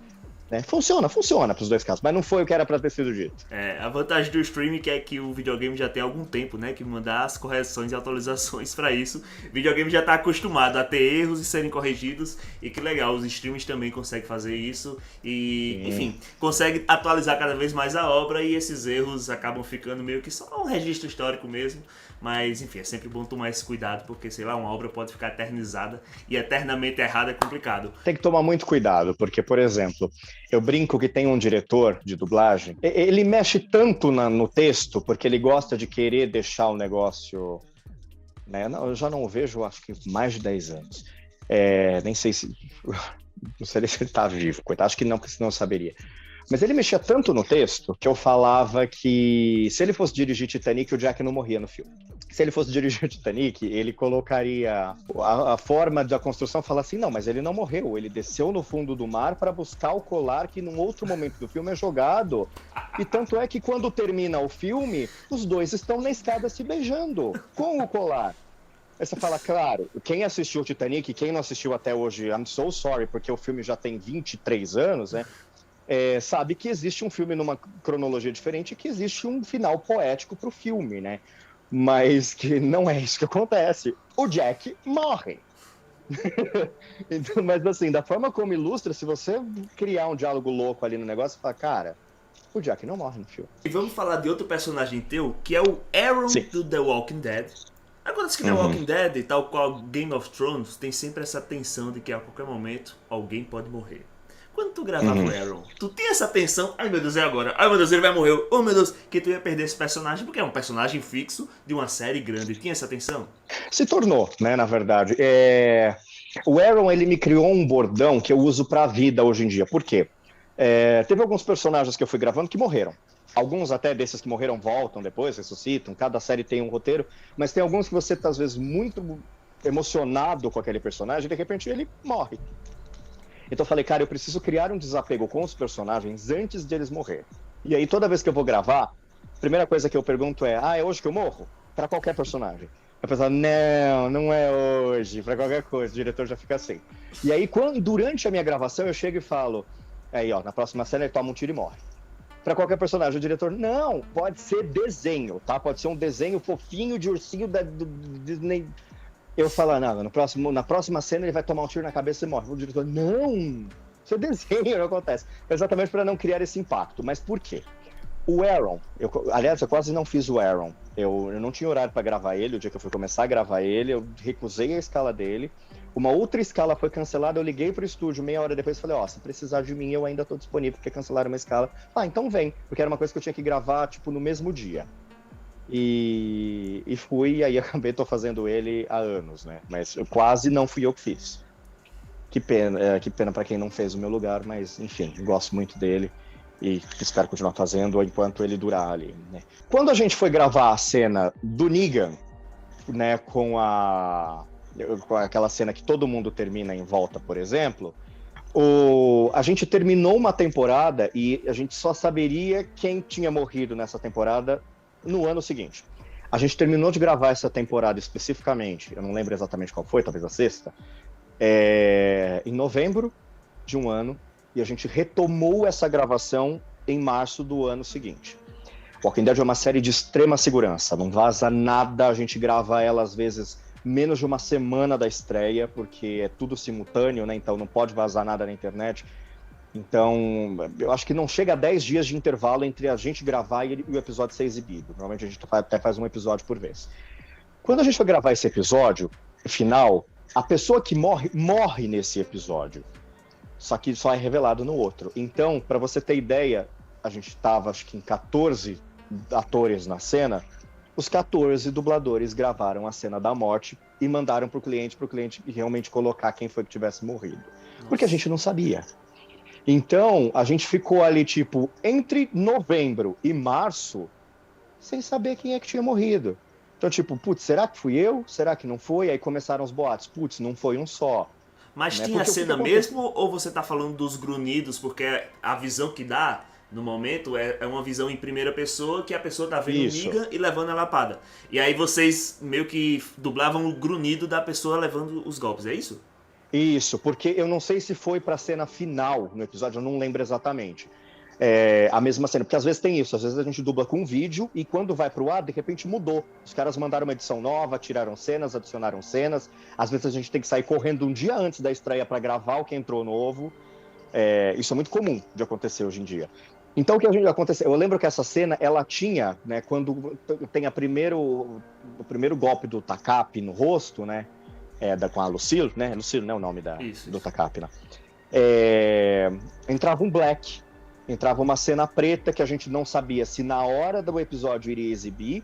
Né? Funciona pros dois casos, mas não foi o que era pra ter sido dito. A vantagem do streaming é que o videogame já tem algum tempo, né, que mandar as correções e atualizações pra isso. O videogame já tá acostumado a ter erros e serem corrigidos, e que legal, os streams também conseguem fazer isso e, enfim, consegue atualizar cada vez mais a obra, e esses erros acabam ficando meio que só um registro histórico mesmo. Mas, enfim, é sempre bom tomar esse cuidado, porque, sei lá, uma obra pode ficar eternizada, e eternamente errada é complicado. Tem que tomar muito cuidado, porque, por exemplo, eu brinco que tem um diretor de dublagem, ele mexe tanto no texto, porque ele gosta de querer deixar o negócio... Né? Eu já não o vejo, acho que mais de 10 anos. Nem sei se... Não sei se ele tá vivo, coitado, acho que não, porque senão eu saberia. Mas ele mexia tanto no texto que eu falava que se ele fosse dirigir Titanic, o Jack não morria no filme. Se ele fosse dirigir Titanic, ele colocaria a forma da construção, falar assim, não, mas ele não morreu, ele desceu no fundo do mar para buscar o colar que num outro momento do filme é jogado. E tanto é que quando termina o filme, os dois estão na escada se beijando com o colar. Aí você fala, claro, quem assistiu Titanic, quem não assistiu até hoje, I'm so sorry, porque o filme já tem 23 anos, né? Sabe que existe um filme numa cronologia diferente e que existe um final poético pro filme, né? Mas que não é isso que acontece. O Jack morre. Então, mas assim, da forma como ilustra, se você criar um diálogo louco ali no negócio, você fala, cara, o Jack não morre no filme. E vamos falar de outro personagem teu, que é o Aaron do The Walking Dead. Acontece que The Walking Dead, tal qual Game of Thrones, tem sempre essa tensão de que a qualquer momento alguém pode morrer. Quando tu gravava o Aaron, tu tinha essa tensão, ai meu Deus, é agora, ai meu Deus, ele vai morrer, oh meu Deus, que tu ia perder esse personagem, porque é um personagem fixo de uma série grande, tinha essa tensão? Se tornou, né, na verdade. O Aaron, ele me criou um bordão que eu uso pra vida hoje em dia. Por quê? Teve alguns personagens que eu fui gravando que morreram. Alguns até desses que morreram voltam depois, ressuscitam. Cada série tem um roteiro. Mas tem alguns que você tá, às vezes, muito emocionado com aquele personagem e, de repente, ele morre. Então eu falei, cara, eu preciso criar um desapego com os personagens antes de eles morrer. E aí, toda vez que eu vou gravar, a primeira coisa que eu pergunto é hoje que eu morro? Pra qualquer personagem. A pessoa, não é hoje, pra qualquer coisa, o diretor já fica assim. E aí, durante a minha gravação, eu chego e falo, aí ó, na próxima cena ele toma um tiro e morre. Pra qualquer personagem, o diretor, não, pode ser desenho, tá? Pode ser um desenho fofinho de ursinho do Disney. Eu falo, não, na próxima cena ele vai tomar um tiro na cabeça e morre. O diretor, não, isso é desenho, não acontece. Exatamente para não criar esse impacto. Mas por quê? O Aaron, aliás, eu quase não fiz o Aaron. Eu não tinha horário para gravar ele. O dia que eu fui começar a gravar ele, eu recusei a escala dele. Uma outra escala foi cancelada, eu liguei pro estúdio meia hora depois e falei, se precisar de mim, eu ainda tô disponível, porque cancelaram uma escala. Então vem, porque era uma coisa que eu tinha que gravar, tipo, no mesmo dia. E fui, e aí acabei fazendo ele há anos, né? Mas quase não fui eu que fiz. Que pena para quem não fez o meu lugar, mas enfim, gosto muito dele e espero continuar fazendo enquanto ele durar ali, né? Quando a gente foi gravar a cena do Negan, né, com aquela cena que todo mundo termina em volta, por exemplo, a gente terminou uma temporada e a gente só saberia quem tinha morrido nessa temporada no ano seguinte. A gente terminou de gravar essa temporada especificamente, eu não lembro exatamente qual foi, talvez a sexta, em novembro de um ano, e a gente retomou essa gravação em março do ano seguinte. Walking Dead é uma série de extrema segurança, não vaza nada, a gente grava ela às vezes menos de uma semana da estreia, porque é tudo simultâneo, né? Então não pode vazar nada na internet. Então, eu acho que não chega a 10 dias de intervalo entre a gente gravar e o episódio ser exibido. Normalmente a gente até faz um episódio por vez. Quando a gente foi gravar esse episódio final, a pessoa que morre nesse episódio. Só que só é revelado no outro. Então, para você ter ideia, a gente estava, acho que em 14 atores na cena. Os 14 dubladores gravaram a cena da morte e mandaram pro cliente realmente colocar quem foi que tivesse morrido. Porque a gente não sabia. Então, a gente ficou ali, tipo, entre novembro e março, sem saber quem é que tinha morrido. Então, tipo, putz, será que fui eu? Será que não foi? Aí começaram os boatos. Putz, não foi um só. Mas né? tinha Porque cena mesmo, ou você tá falando dos grunhidos? Porque a visão que dá, no momento, é uma visão em primeira pessoa, que a pessoa tá vendo o Negan e levando a lapada. E aí vocês meio que dublavam o grunhido da pessoa levando os golpes, é isso? Isso, porque eu não sei se foi pra cena final no episódio, eu não lembro exatamente. A mesma cena, porque às vezes tem isso, às vezes a gente dubla com vídeo e quando vai pro ar, de repente mudou. Os caras mandaram uma edição nova, tiraram cenas, adicionaram cenas. Às vezes a gente tem que sair correndo um dia antes da estreia pra gravar o que entrou novo. Isso é muito comum de acontecer hoje em dia. Então o que a gente aconteceu? Eu lembro que essa cena, ela tinha, né, quando tem o primeiro golpe do Takap no rosto, né? Com a Lucille, né? Lucille, né? O nome do Takap, né? Entrava um black, entrava uma cena preta que a gente não sabia se na hora do episódio iria exibir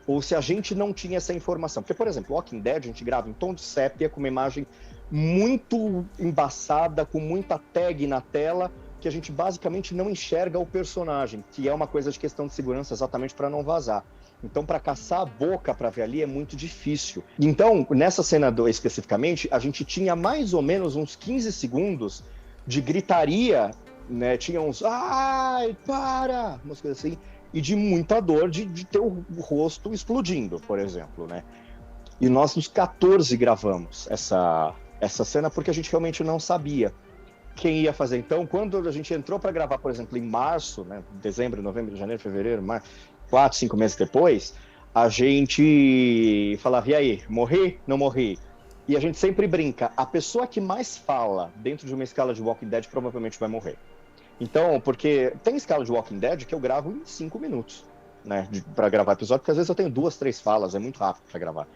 ou se a gente não tinha essa informação. Porque, por exemplo, Walking Dead a gente grava em tom de sépia com uma imagem muito embaçada, com muita tag na tela, que a gente basicamente não enxerga o personagem, que é uma coisa de questão de segurança exatamente para não vazar. Então, para caçar a boca para ver ali é muito difícil. Então, nessa cena especificamente, a gente tinha mais ou menos uns 15 segundos de gritaria, né? Tinha uns, ai, para! Umas coisas assim. E de muita dor de ter o rosto explodindo, por exemplo, né? E nós, nos 14, gravamos essa cena porque a gente realmente não sabia quem ia fazer. Então, quando a gente entrou para gravar, por exemplo, em março, né? Dezembro, novembro, janeiro, fevereiro, março, 4, 5 meses depois, a gente falava, e aí, morri? Não morri? E a gente sempre brinca, a pessoa que mais fala dentro de uma escala de Walking Dead provavelmente vai morrer. Então, porque tem escala de Walking Dead que eu gravo em 5 minutos, né, pra gravar episódio, porque às vezes eu tenho 2, 3 falas, é muito rápido pra gravar.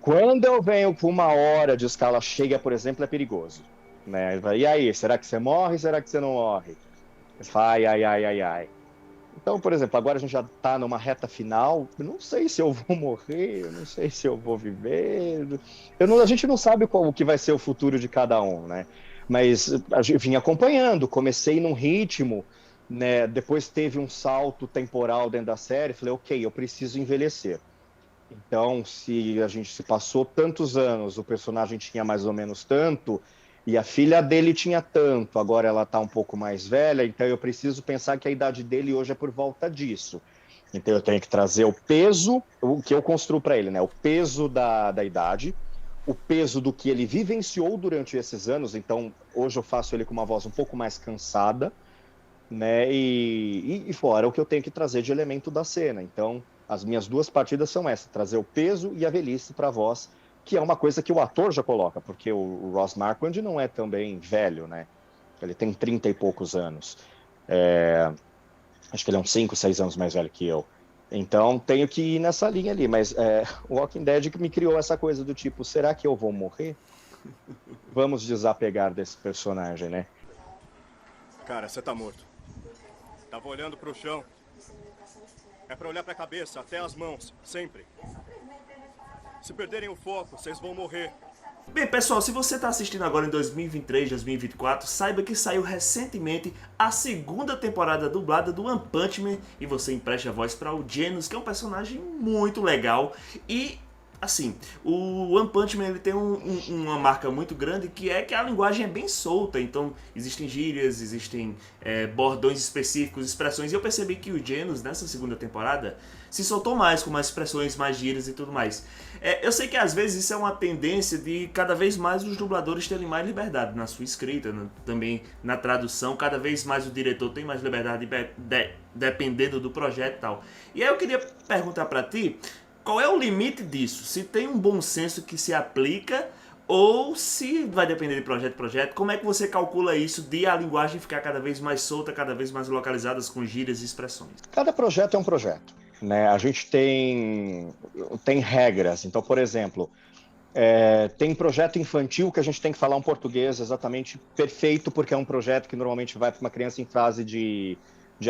Quando eu venho com 1 hora de escala cheia, por exemplo, é perigoso. Né? E aí, será que você morre? Será que você não morre? Você fala, ai, ai, ai, ai, ai. Então, por exemplo, agora a gente já está numa reta final. Eu não sei se eu vou morrer, eu não sei se eu vou viver. A gente não sabe qual o que vai ser o futuro de cada um, né? Mas a gente vinha acompanhando, comecei num ritmo, né? Depois teve um salto temporal dentro da série. Falei, ok, eu preciso envelhecer. Então, se a gente se passou tantos anos, o personagem tinha mais ou menos tanto, e a filha dele tinha tanto, agora ela está um pouco mais velha, então eu preciso pensar que a idade dele hoje é por volta disso. Então eu tenho que trazer o peso, o que eu construo para ele, né? O peso da idade, o peso do que ele vivenciou durante esses anos, então hoje eu faço ele com uma voz um pouco mais cansada, né? E fora o que eu tenho que trazer de elemento da cena. Então, as minhas 2 partidas são essas, trazer o peso e a velhice para a voz, que é uma coisa que o ator já coloca, porque o Ross Marquand não é também velho, né? Ele tem 30 e poucos anos. Acho que ele é uns 5, 6 anos mais velho que eu. Então, tenho que ir nessa linha ali. Mas o Walking Dead me criou essa coisa do tipo, será que eu vou morrer? Vamos desapegar desse personagem, né? Cara, você tá morto. Tava olhando pro chão. É pra olhar pra cabeça, até as mãos, sempre. Se perderem o foco, vocês vão morrer. Bem, pessoal, se você está assistindo agora em 2023, 2024, saiba que saiu recentemente a 2ª temporada dublada do One Punch Man e você empresta a voz para o Genos, que é um personagem muito legal. E, assim, o One Punch Man ele tem uma marca muito grande, que é que a linguagem é bem solta. Então, existem gírias, existem bordões específicos, expressões. E eu percebi que o Genos, nessa 2ª temporada, se soltou mais, com mais expressões, mais gírias e tudo mais. Eu sei que às vezes isso é uma tendência de cada vez mais os dubladores terem mais liberdade na sua escrita, também na tradução. Cada vez mais o diretor tem mais liberdade dependendo do projeto e tal. E aí eu queria perguntar pra ti, qual é o limite disso? Se tem um bom senso que se aplica ou se vai depender de projeto a projeto? Como é que você calcula isso de a linguagem ficar cada vez mais solta, cada vez mais localizada com gírias e expressões? Cada projeto é um projeto, né? A gente tem regras. Então, por exemplo, tem projeto infantil que a gente tem que falar um português exatamente perfeito, porque é um projeto que normalmente vai para uma criança em fase de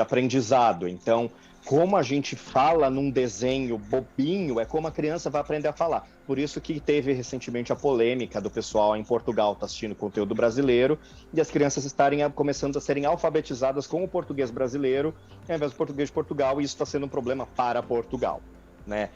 aprendizado. Então, como a gente fala num desenho bobinho, é como a criança vai aprender a falar. Por isso que teve recentemente a polêmica do pessoal em Portugal tá assistindo conteúdo brasileiro e as crianças estarem começando a serem alfabetizadas com o português brasileiro ao invés do português de Portugal, e isso está sendo um problema para Portugal, né?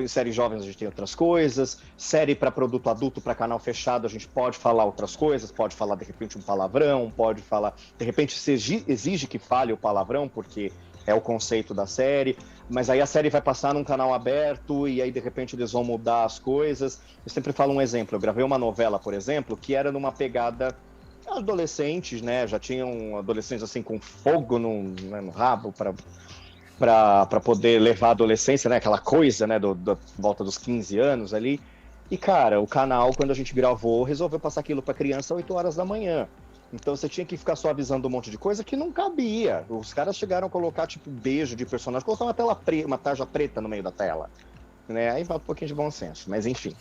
Série jovens a gente tem outras coisas, série para produto adulto, para canal fechado a gente pode falar outras coisas, pode falar de repente um palavrão, pode falar, de repente se exige que fale o palavrão porque é o conceito da série, mas aí a série vai passar num canal aberto e aí de repente eles vão mudar as coisas. Eu sempre falo um exemplo, eu gravei uma novela, por exemplo, que era numa pegada adolescentes, né, já tinham adolescentes assim com fogo no rabo para poder levar a adolescência, né? Aquela coisa, né? Da volta dos 15 anos ali. E, cara, o canal, quando a gente gravou, resolveu passar aquilo para criança às 8 horas da manhã. Então você tinha que ficar só avisando um monte de coisa que não cabia. Os caras chegaram a colocar, tipo, beijo de personagem, colocar uma tarja preta no meio da tela. Né? Aí falta um pouquinho de bom senso, mas enfim.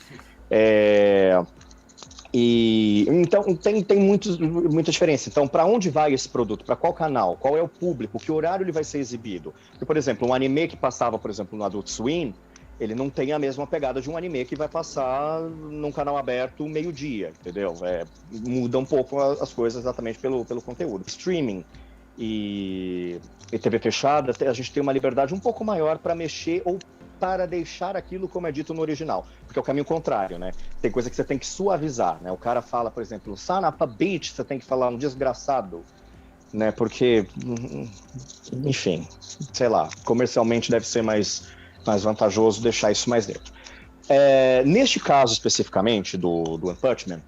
Então tem muita diferença. Então, para onde vai esse produto? Para qual canal? Qual é o público? Que horário ele vai ser exibido? Porque, por exemplo, um anime que passava, por exemplo, no Adult Swim, ele não tem a mesma pegada de um anime que vai passar num canal aberto meio-dia, entendeu? Muda um pouco as coisas exatamente pelo conteúdo. Streaming e TV fechada, a gente tem uma liberdade um pouco maior para mexer ou para deixar aquilo como é dito no original, porque é o caminho contrário, né? Tem coisa que você tem que suavizar, né? O cara fala, por exemplo, son of a bitch, você tem que falar um desgraçado, né? Porque, enfim, sei lá, comercialmente deve ser mais vantajoso deixar isso mais dentro. Neste caso especificamente do One Punch Man,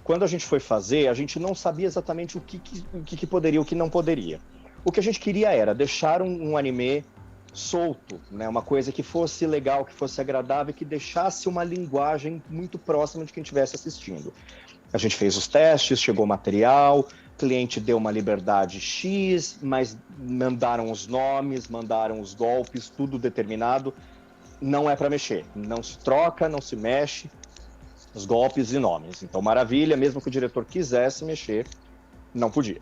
quando a gente foi fazer, a gente não sabia exatamente o que poderia, o que não poderia. O que a gente queria era deixar um anime solto, né? Uma coisa que fosse legal, que fosse agradável, que deixasse uma linguagem muito próxima de quem estivesse assistindo. A gente fez os testes, chegou o material, o cliente deu uma liberdade X, mas mandaram os nomes, mandaram os golpes, tudo determinado. não é para mexer. Não se troca, não se mexe os golpes e nomes. Então, maravilha, mesmo que o diretor quisesse mexer, não podia.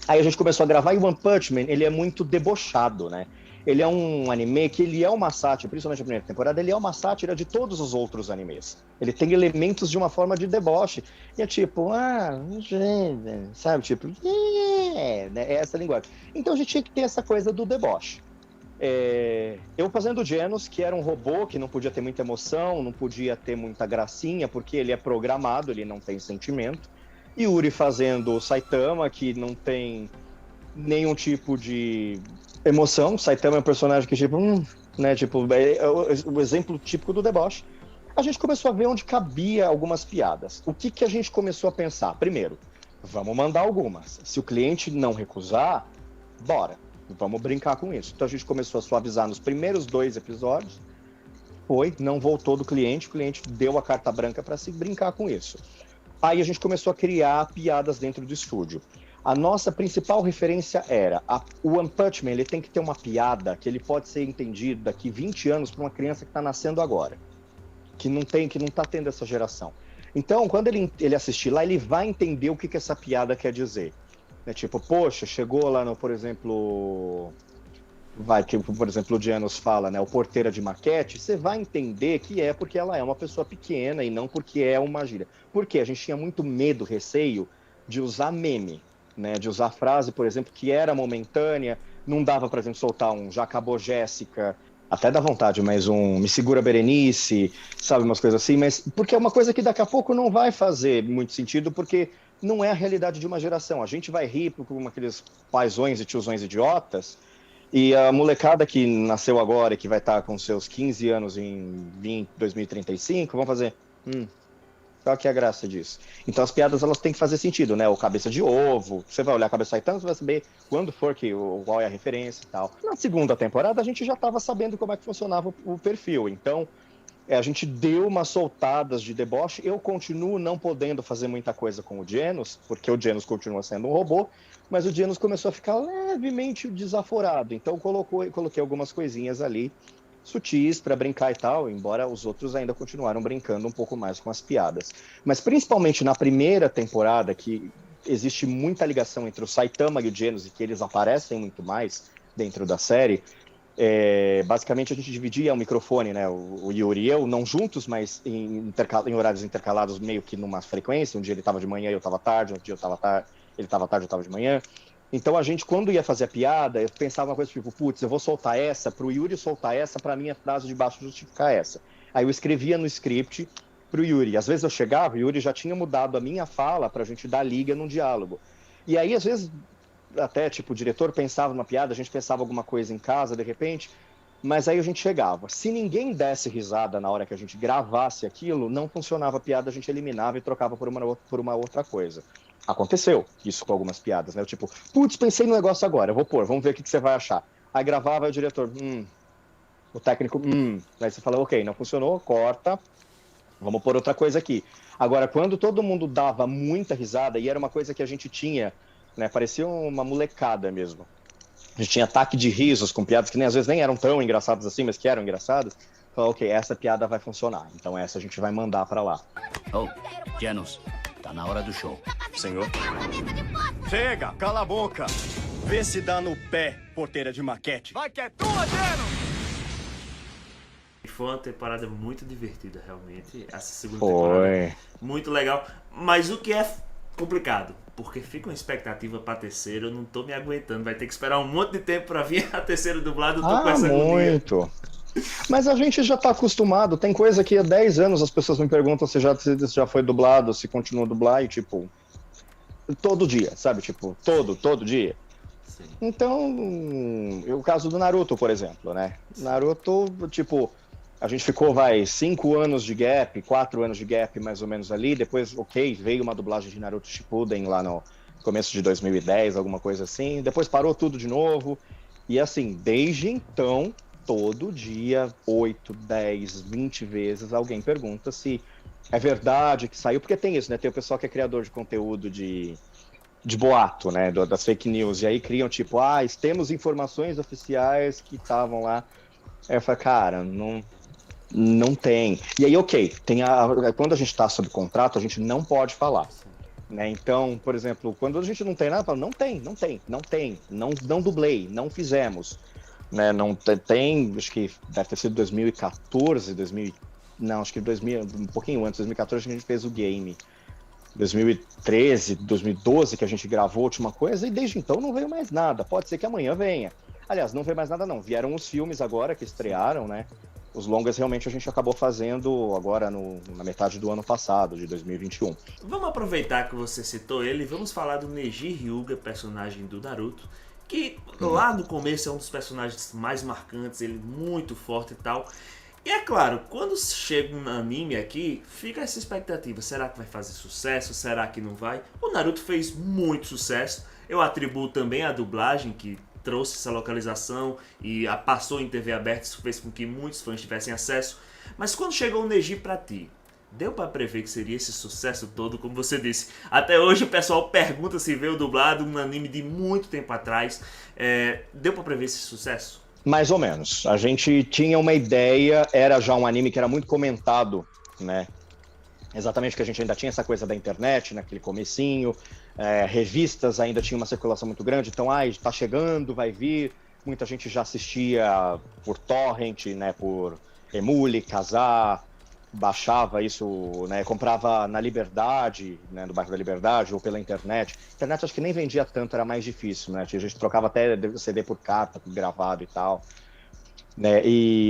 Aí a gente começou a gravar e o One Punch Man, ele é muito debochado, né? Ele é um anime que ele é uma sátira, principalmente na primeira temporada, ele é uma sátira de todos os outros animes. Ele tem elementos de uma forma de deboche. E é tipo, sabe? Tipo, né? É essa linguagem. Então a gente tinha que ter essa coisa do deboche. Eu fazendo o Genos, que era um robô que não podia ter muita emoção, não podia ter muita gracinha, porque ele é programado, ele não tem sentimento. Yuri fazendo o Saitama, que não tem nenhum tipo de emoção. Saitama é um personagem que, tipo, né, tipo, é o exemplo típico do deboche. A gente começou a ver onde cabia algumas piadas. O que a gente começou a pensar? Primeiro, vamos mandar algumas. Se o cliente não recusar, bora. Vamos brincar com isso. Então a gente começou a suavizar nos primeiros 2 episódios. Não voltou do cliente, o cliente deu a carta branca para se brincar com isso. Aí a gente começou a criar piadas dentro do estúdio. A nossa principal referência era o One Punch Man, ele tem que ter uma piada que ele pode ser entendido daqui 20 anos para uma criança que está nascendo agora, que não está tendo essa geração. Então, quando ele assistir lá, ele vai entender o que essa piada quer dizer. É tipo, poxa, chegou lá no, por exemplo, o Genos fala, né, o porteira de maquete, você vai entender que é porque ela é uma pessoa pequena e não porque é uma gíria. Porque a gente tinha muito medo, receio de usar meme, né, de usar frase, por exemplo, que era momentânea, não dava, por exemplo, soltar um já acabou Jéssica, até dá vontade, mas um me segura Berenice, sabe, umas coisas assim, mas porque é uma coisa que daqui a pouco não vai fazer muito sentido, porque não é a realidade de uma geração. A gente vai rir por aqueles paizões e tiozões idiotas, e a molecada que nasceu agora e que vai estar com seus 15 anos em 2035, vão fazer, qual que é a graça disso? Então as piadas, elas têm que fazer sentido, né? O cabeça de ovo, você vai olhar a cabeça Saitama, você vai saber quando for qual é a referência e tal. Na segunda temporada, a gente já estava sabendo como é que funcionava o perfil, então a gente deu umas soltadas de deboche. Eu continuo não podendo fazer muita coisa com o Genos, porque o Genos continua sendo um robô, mas o Genos começou a ficar levemente desaforado, então coloquei algumas coisinhas ali, sutis para brincar e tal, embora os outros ainda continuaram brincando um pouco mais com as piadas. Mas principalmente na primeira temporada, que existe muita ligação entre o Saitama e o Genos, e que eles aparecem muito mais dentro da série, basicamente a gente dividia o microfone, né, o Yuri e eu, não juntos, mas em horários intercalados, meio que numa frequência. Um dia ele estava de manhã e eu estava tarde, outro dia ele estava tarde, eu estava de manhã. Então a gente, quando ia fazer a piada, eu pensava uma coisa tipo, putz, eu vou soltar essa, pro Yuri soltar essa, pra minha frase de baixo justificar essa. Aí eu escrevia no script pro Yuri. Às vezes eu chegava, o Yuri já tinha mudado a minha fala pra gente dar liga num diálogo. E aí, às vezes, até, tipo, o diretor pensava numa piada, a gente pensava alguma coisa em casa, de repente, mas aí a gente chegava. Se ninguém desse risada na hora que a gente gravasse aquilo, não funcionava a piada, a gente eliminava e trocava por uma outra coisa. Aconteceu isso com algumas piadas, né? Eu, tipo, putz, pensei no negócio agora, eu vou pôr, vamos ver o que você vai achar. Aí gravava, aí o diretor, o técnico, Aí você fala, ok, não funcionou, corta, vamos pôr outra coisa aqui. Agora, quando todo mundo dava muita risada, e era uma coisa que a gente tinha, né? Parecia uma molecada mesmo. A gente tinha ataque de risos com piadas que às vezes nem eram tão engraçadas assim, mas que eram engraçadas. Falei, ok, essa piada vai funcionar, então essa a gente vai mandar pra lá. Oh, Genos, tá na hora do show. Senhor? Chega, cala a boca. Vê se dá no pé, porteira de maquete. Vai que é tua, Genos! Foi uma temporada muito divertida, realmente. Essa segunda Foi. temporada muito legal. Mas o que é complicado, porque fica uma expectativa pra terceira, eu não tô me aguentando. Vai ter que esperar um monte de tempo pra vir a terceira dublada, eu tô com essa agonia. Muito. Mas a gente já tá acostumado. Tem coisa que há 10 anos as pessoas me perguntam se já foi dublado, se continua a dublar, e tipo, todo dia, sabe? Tipo, todo dia. Sim. Então, o caso do Naruto, por exemplo, né? Naruto, tipo, a gente ficou, 5 anos de gap, 4 anos de gap mais ou menos ali, depois, ok, veio uma dublagem de Naruto Shippuden lá no começo de 2010, alguma coisa assim, depois parou tudo de novo, e assim, desde então, todo dia, 8, 10, 20 vezes, alguém pergunta se é verdade que saiu, porque tem isso, né? Tem o pessoal que é criador de conteúdo de boato, né? Das fake news, e aí criam tipo, temos informações oficiais que estavam lá. Aí eu falei, cara, não tem. E aí, ok, quando a gente está sob contrato, a gente não pode falar. Né? Então, por exemplo, quando a gente não tem nada, fala, não tem, não dublei, não fizemos. Né? Não tem, acho que deve ter sido 2014, não, acho que 2000, um pouquinho antes, 2014 que a gente fez o game. 2013, 2012 que a gente gravou a última coisa, e desde então não veio mais nada. Pode ser que amanhã venha. Aliás, não veio mais nada não. Vieram os filmes agora que estrearam, né? Os longas realmente a gente acabou fazendo agora na metade do ano passado, de 2021. Vamos aproveitar que você citou ele e vamos falar do Neji Hyuga, personagem do Naruto, que lá no começo é um dos personagens mais marcantes, ele muito forte e tal. E é claro, quando chega um anime aqui, fica essa expectativa, será que vai fazer sucesso, será que não vai? O Naruto fez muito sucesso, eu atribuo também a dublagem que trouxe essa localização e a passou em TV aberta, isso fez com que muitos fãs tivessem acesso. Mas quando chegou o Neji pra ti, deu pra prever que seria esse sucesso todo, como você disse? Até hoje o pessoal pergunta se veio dublado um anime de muito tempo atrás. Deu pra prever esse sucesso? Mais ou menos. A gente tinha uma ideia, era já um anime que era muito comentado, né? Exatamente, que a gente ainda tinha essa coisa da internet, naquele comecinho, revistas ainda tinha uma circulação muito grande, então, tá chegando, vai vir, muita gente já assistia por torrent, né, por emule, casar, baixava isso, né, comprava na Liberdade, né, no bairro da Liberdade, ou pela internet. Internet acho que nem vendia tanto, era mais difícil, né, a gente trocava até CD por carta, por gravado e tal. Né,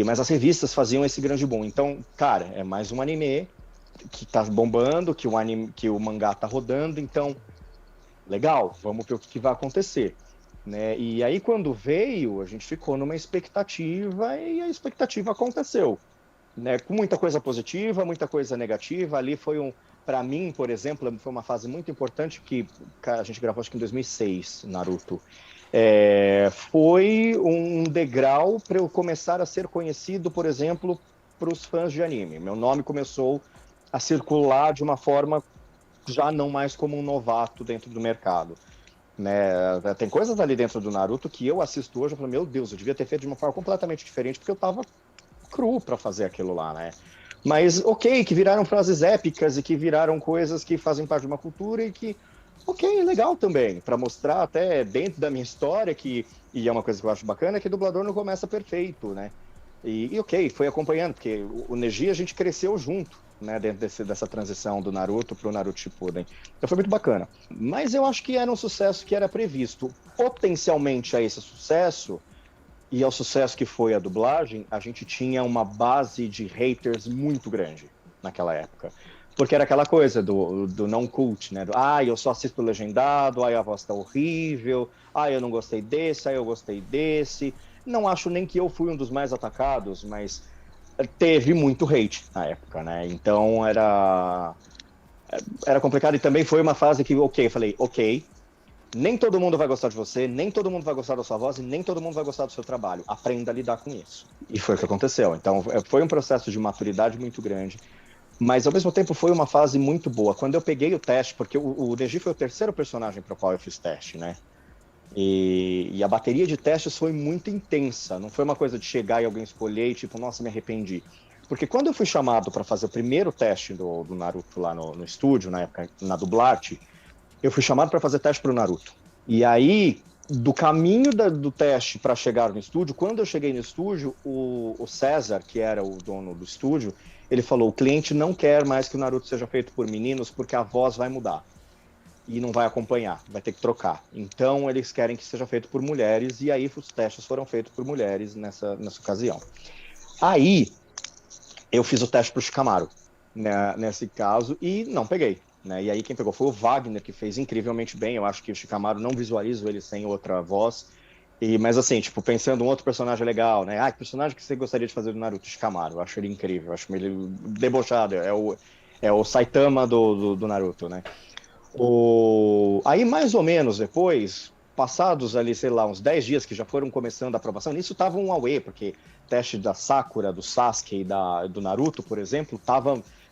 mas as revistas faziam esse grande boom. Então, cara, é mais um anime que tá bombando, que o mangá tá rodando, então, legal, vamos ver o que vai acontecer. Né? E aí, quando veio, a gente ficou numa expectativa e a expectativa aconteceu. Né? Com muita coisa positiva, muita coisa negativa. Ali foi para mim, por exemplo, foi uma fase muito importante que a gente gravou acho que em 2006, Naruto. Foi um degrau para eu começar a ser conhecido, por exemplo, para os fãs de anime. Meu nome começou a circular de uma forma já não mais como um novato dentro do mercado. Né? Tem coisas ali dentro do Naruto que eu assisto hoje e falo, meu Deus, eu devia ter feito de uma forma completamente diferente, porque eu tava cru para fazer aquilo lá, né? Mas ok, que viraram frases épicas e que viraram coisas que fazem parte de uma cultura e que, ok, legal também, para mostrar até dentro da minha história e é uma coisa que eu acho bacana, que o dublador não começa perfeito, né? E ok, foi acompanhando, porque o Neji a gente cresceu junto, né, dentro dessa transição do Naruto pro Naruto Shippuden. Então foi muito bacana. Mas eu acho que era um sucesso que era previsto. Potencialmente a esse sucesso, e ao sucesso que foi a dublagem, a gente tinha uma base de haters muito grande naquela época. Porque era aquela coisa do não cult, né? Eu só assisto legendado, a voz tá horrível, eu não gostei desse, eu gostei desse. Não acho nem que eu fui um dos mais atacados, mas teve muito hate na época, né? Então era complicado e também foi uma fase que, eu falei, nem todo mundo vai gostar de você, nem todo mundo vai gostar da sua voz e nem todo mundo vai gostar do seu trabalho. Aprenda a lidar com isso. E foi o que aconteceu. Então foi um processo de maturidade muito grande, mas ao mesmo tempo foi uma fase muito boa. Quando eu peguei o teste, porque o Neji foi o terceiro personagem para o qual eu fiz teste, né? E a bateria de testes foi muito intensa, não foi uma coisa de chegar e alguém escolher e tipo, nossa, me arrependi. Porque quando eu fui chamado para fazer o primeiro teste do Naruto lá no estúdio, na época, na Dublarte, eu fui chamado para fazer teste para o Naruto. E aí, do caminho do teste para chegar no estúdio, quando eu cheguei no estúdio, o César, que era o dono do estúdio, ele falou, o cliente não quer mais que o Naruto seja feito por meninos porque a voz vai mudar. E não vai acompanhar, vai ter que trocar. Então, eles querem que seja feito por mulheres, e aí os testes foram feitos por mulheres nessa ocasião. Aí, eu fiz o teste pro Shikamaru, né, nesse caso, e não peguei. Né? E aí quem pegou foi o Wagner, que fez incrivelmente bem. Eu acho que o Shikamaru, não visualizo ele sem outra voz. Mas assim, tipo, pensando em um outro personagem legal, né? Que personagem que você gostaria de fazer do Naruto? Shikamaru. Eu acho ele incrível, eu acho ele debochado. É o Saitama do Naruto, né? Aí, mais ou menos depois, passados ali, sei lá, uns 10 dias que já foram começando a aprovação, nisso tava um Aue, porque teste da Sakura, do Sasuke e do Naruto, por exemplo,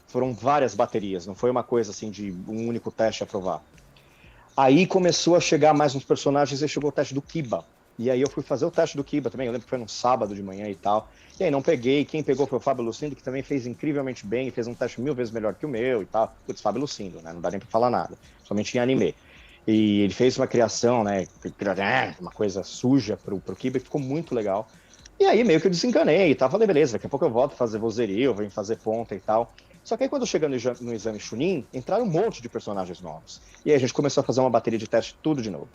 foram várias baterias, não foi uma coisa assim de um único teste a aprovar. Aí começou a chegar mais uns personagens e chegou o teste do Kiba, E aí eu fui fazer o teste do Kiba também, eu lembro que foi num sábado de manhã e tal. E aí não peguei, quem pegou foi o Fábio Lucindo, que também fez incrivelmente bem, fez um teste 1000 vezes melhor que o meu e tal. Putz, Fábio Lucindo, né? Não dá nem pra falar nada, somente em anime. E ele fez uma criação, né? Uma coisa suja pro Kiba, e ficou muito legal. E aí meio que eu desencanei e tal, falei, beleza, daqui a pouco eu volto a fazer vozerio, venho fazer ponta e tal. Só que aí quando eu cheguei no exame Chunin, entraram um monte de personagens novos. E aí a gente começou a fazer uma bateria de teste tudo de novo.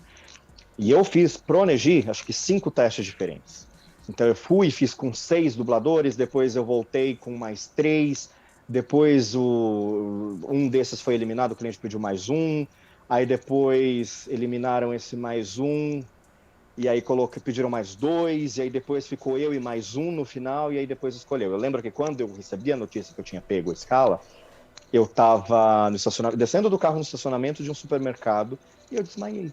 E eu fiz pro Neji, acho que 5 testes diferentes. Então eu fui, fiz com 6 dubladores, depois eu voltei com mais 3, depois um desses foi eliminado, o cliente pediu mais um, aí depois eliminaram esse mais um, e aí pediram mais 2, e aí depois ficou eu e mais um no final, e aí depois escolheu. Eu lembro que quando eu recebi a notícia que eu tinha pego a escala, eu tava no estacionamento, descendo do carro no estacionamento de um supermercado, e eu desmaiei.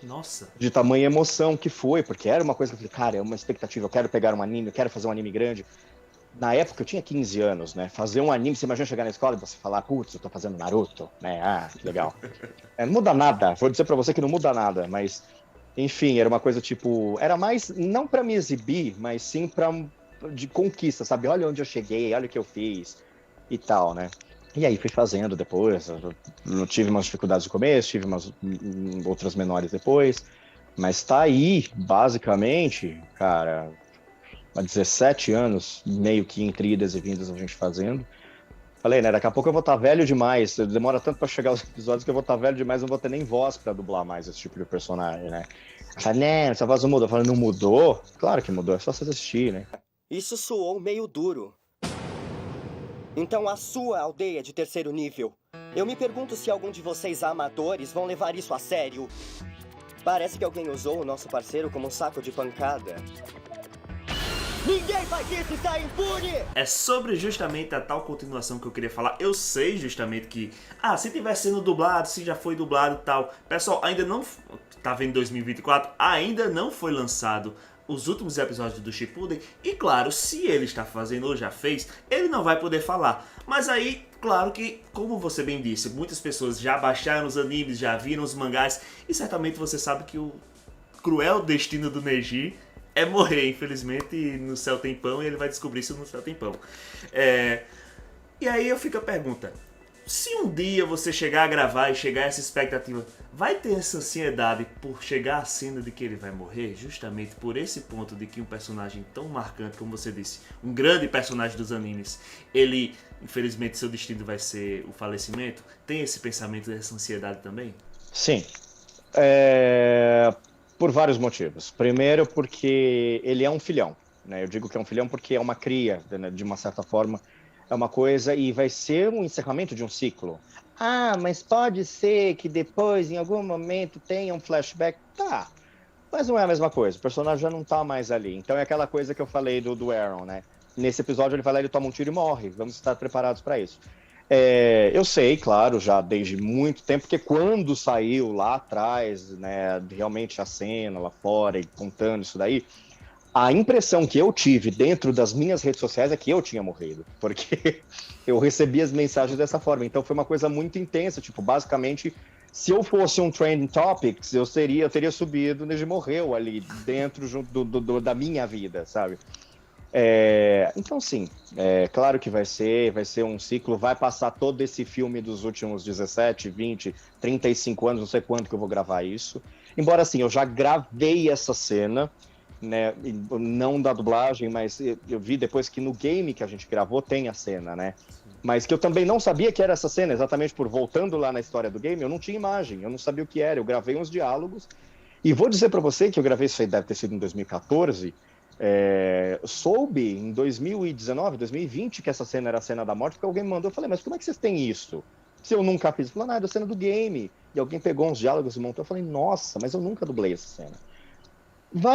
Nossa. De tamanha emoção que foi, porque era uma coisa que eu falei, cara, é uma expectativa, eu quero pegar um anime, eu quero fazer um anime grande. Na época eu tinha 15 anos, né? Fazer um anime, você imagina chegar na escola e você falar, putz, eu tô fazendo Naruto, né? Ah, que legal. Não muda nada, vou dizer pra você que não muda nada, mas, enfim, era uma coisa tipo, era mais, não pra me exibir, mas sim de conquista, sabe? Olha onde eu cheguei, olha o que eu fiz e tal, né? E aí fui fazendo depois, eu tive umas dificuldades no começo, tive umas outras menores depois, mas tá aí, basicamente, cara, há 17 anos, meio que entre idas e vindas a gente fazendo. Falei, né, daqui a pouco eu vou estar velho demais, demora tanto pra chegar os episódios que eu vou estar velho demais, não vou ter nem voz pra dublar mais esse tipo de personagem, né? Falei, né, essa voz não mudou. Eu falei, não mudou? Claro que mudou, é só você assistir, né? Isso soou meio duro. Então a sua aldeia de terceiro nível. Eu me pergunto se algum de vocês amadores vão levar isso a sério. Parece que alguém usou o nosso parceiro como um saco de pancada. Ninguém faz isso e sai impune! É sobre justamente a tal continuação que eu queria falar. Eu sei justamente que, se tiver sendo dublado, se já foi dublado e tal. Pessoal, ainda não, tá vendo 2024, ainda não foi lançado os últimos episódios do Shippuden, e claro, se ele está fazendo ou já fez, ele não vai poder falar. Mas aí, claro que, como você bem disse, muitas pessoas já baixaram os animes, já viram os mangás, e certamente você sabe que o cruel destino do Neji é morrer, infelizmente, no Céu Tem Pão, e ele vai descobrir isso no Céu Tem Pão. E aí eu fico a pergunta, se um dia você chegar a gravar e chegar a essa expectativa, vai ter essa ansiedade por chegar à cena de que ele vai morrer? Justamente por esse ponto de que um personagem tão marcante, como você disse, um grande personagem dos animes, ele, infelizmente, seu destino vai ser o falecimento? Tem esse pensamento, essa ansiedade também? Sim. Por vários motivos. Primeiro, porque ele é um filhão, né? Eu digo que é um filhão porque é uma cria, né? De uma certa forma. É uma coisa e vai ser um encerramento de um ciclo. Mas pode ser que depois, em algum momento, tenha um flashback. Tá, mas não é a mesma coisa. O personagem já não tá mais ali. Então é aquela coisa que eu falei do Aaron, né? Nesse episódio ele vai lá, ele toma um tiro e morre. Vamos estar preparados para isso. Eu sei, claro, já desde muito tempo, porque quando saiu lá atrás, né, realmente a cena lá fora e contando isso daí, a impressão que eu tive dentro das minhas redes sociais é que eu tinha morrido, porque eu recebi as mensagens dessa forma. Então foi uma coisa muito intensa, tipo, basicamente, se eu fosse um Trending Topics, eu teria subido, Neji morreu ali dentro da minha vida, sabe? Então sim, claro que vai ser um ciclo, vai passar todo esse filme dos últimos 17, 20, 35 anos, não sei quanto que eu vou gravar isso. Embora assim, eu já gravei essa cena, né, não da dublagem, mas eu vi depois que no game que a gente gravou tem a cena, né? Mas que eu também não sabia que era essa cena, exatamente por voltando lá na história do game, eu não tinha imagem, eu não sabia o que era, eu gravei uns diálogos, e vou dizer pra você que eu gravei isso aí, deve ter sido em 2014, soube em 2019, 2020 que essa cena era a cena da morte, porque alguém me mandou, eu falei, mas como é que vocês têm isso? Se eu nunca fiz, falou, é da cena do game, e alguém pegou uns diálogos e montou, eu falei, nossa, mas eu nunca dublei essa cena.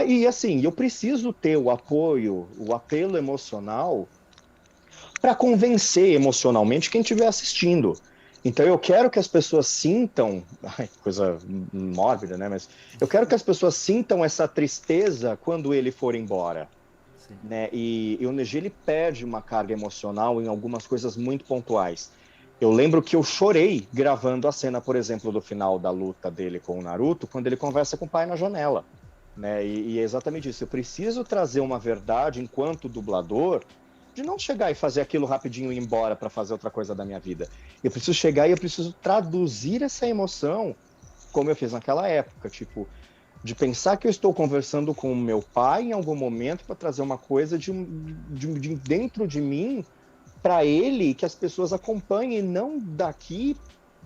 E assim, eu preciso ter o apoio, o apelo emocional para convencer emocionalmente quem estiver assistindo. Então eu quero que as pessoas sintam, coisa mórbida, né? Mas eu quero que as pessoas sintam essa tristeza quando ele for embora. Né? E o Neji, ele perde uma carga emocional em algumas coisas muito pontuais. Eu lembro que eu chorei gravando a cena, por exemplo, do final da luta dele com o Naruto, quando ele conversa com o pai na janela. né? E é exatamente isso. Eu preciso trazer uma verdade enquanto dublador, de não chegar e fazer aquilo rapidinho e ir embora para fazer outra coisa da minha vida. Eu preciso chegar e eu preciso traduzir essa emoção como eu fiz naquela época, tipo, de pensar que eu estou conversando com o meu pai em algum momento para trazer uma coisa de dentro de mim para ele, que as pessoas acompanhem, não daqui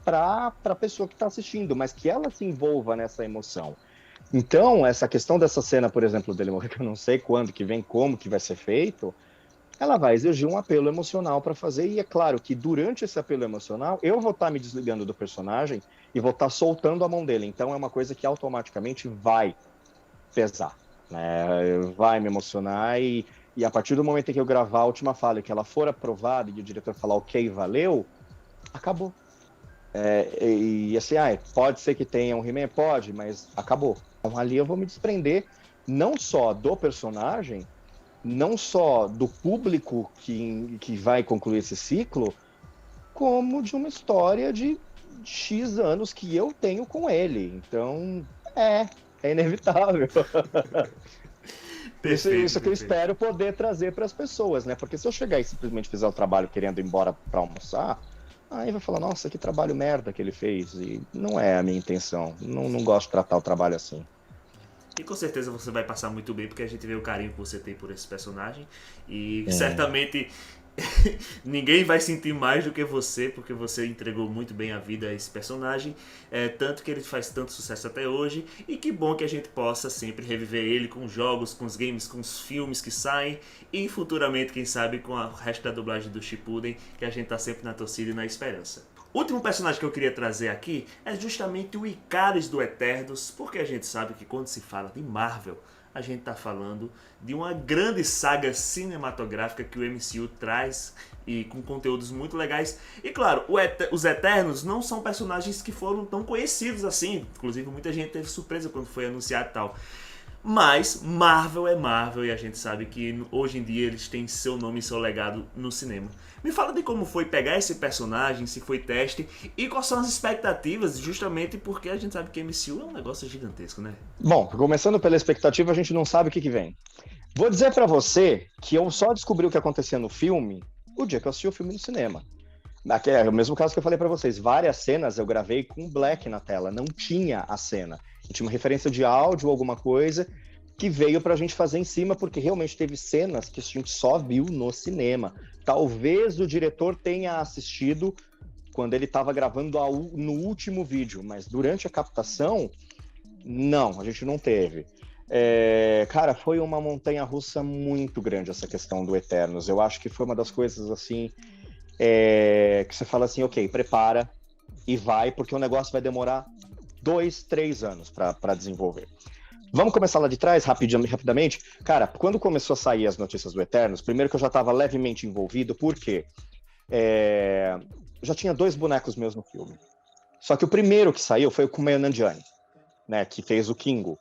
para a pessoa que está assistindo, mas que ela se envolva nessa emoção. Então, essa questão dessa cena, por exemplo, dele morrer, que eu não sei quando que vem, como que vai ser feito, ela vai exigir um apelo emocional para fazer, e é claro que durante esse apelo emocional, eu vou estar me desligando do personagem e vou estar soltando a mão dele, então é uma coisa que automaticamente vai pesar, né? Vai me emocionar, e a partir do momento em que eu gravar a última fala, que ela for aprovada e o diretor falar ok, valeu, acabou. E assim, pode ser que tenha um He-Man? Pode, mas acabou. Então ali eu vou me desprender não só do personagem, não só do público que vai concluir esse ciclo, como de uma história de X anos que eu tenho com ele. Então, é inevitável. Isso que eu espero poder trazer para as pessoas, né? Porque se eu chegar e simplesmente fizer o trabalho querendo ir embora para almoçar, aí vai falar, nossa, que trabalho merda que ele fez. E não é a minha intenção. Não gosto de tratar o trabalho assim. E com certeza você vai passar muito bem, porque a gente vê o carinho que você tem por esse personagem. E certamente ninguém vai sentir mais do que você, porque você entregou muito bem a vida a esse personagem. Tanto que ele faz tanto sucesso até hoje. E que bom que a gente possa sempre reviver ele com os jogos, com os games, com os filmes que saem. E futuramente, quem sabe, com o resto da dublagem do Shippuden, que a gente tá sempre na torcida e na esperança. O último personagem que eu queria trazer aqui é justamente o Icaris do Eternos, porque a gente sabe que quando se fala de Marvel, a gente está falando de uma grande saga cinematográfica que o MCU traz e com conteúdos muito legais. E claro, os Eternos não são personagens que foram tão conhecidos assim, inclusive muita gente teve surpresa quando foi anunciado e tal. Mas Marvel é Marvel e a gente sabe que hoje em dia eles têm seu nome e seu legado no cinema. Me fala de como foi pegar esse personagem, se foi teste e quais são as expectativas, justamente porque a gente sabe que MCU é um negócio gigantesco, né? Bom, começando pela expectativa, a gente não sabe o que vem. Vou dizer pra você que eu só descobri o que acontecia no filme o dia que eu assisti o filme no cinema. É o mesmo caso que eu falei pra vocês. Várias cenas eu gravei com black na tela, não tinha a cena. Tinha uma referência de áudio ou alguma coisa que veio pra gente fazer em cima, porque realmente teve cenas que a gente só viu no cinema. Talvez o diretor tenha assistido quando ele estava gravando no último vídeo, mas durante a captação, não, a gente não teve. Cara, foi uma montanha-russa muito grande essa questão do Eternos. Eu acho que foi uma das coisas assim que você fala assim, ok, prepara e vai, porque o negócio vai demorar 2-3 anos para desenvolver. Vamos começar lá de trás, rapidamente. Cara, quando começou a sair as notícias do Eternos, primeiro que eu já estava levemente envolvido, porque já tinha 2 bonecos meus no filme. Só que o primeiro que saiu foi o Kumail Nanjiani, né, que fez o Kingo.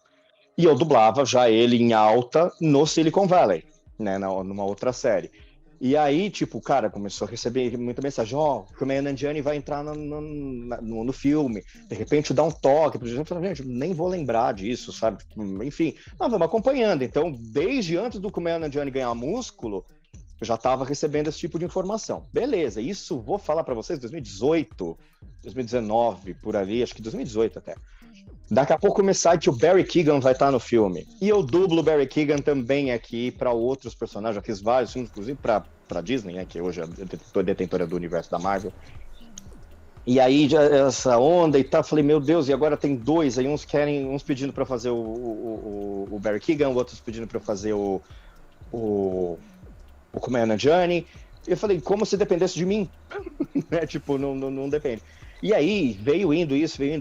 E eu dublava já ele em alta no Silicon Valley, né, numa outra série. E aí, tipo, cara, começou a receber muita mensagem, o Kumail Nanjiani vai entrar no filme, de repente dá um toque, por exemplo, gente, nem vou lembrar disso, sabe? Enfim, nós vamos acompanhando. Então, desde antes do Kumail Nanjiani ganhar músculo, eu já estava recebendo esse tipo de informação. Beleza, isso vou falar para vocês 2018, 2019, por ali, acho que 2018 até. Daqui a pouco começar que o Barry Keoghan vai estar no filme. E eu dublo o Barry Keoghan também aqui para outros personagens. Já fiz vários filmes, inclusive para Disney, né, que hoje é detentora do universo da Marvel. E aí, já essa onda e tal, falei, meu Deus, e agora tem 2, aí uns pedindo para fazer o Barry Keoghan, outros pedindo para fazer o Kumail Nanjiani. E eu falei, como se dependesse de mim? Tipo, não depende. E aí, veio indo,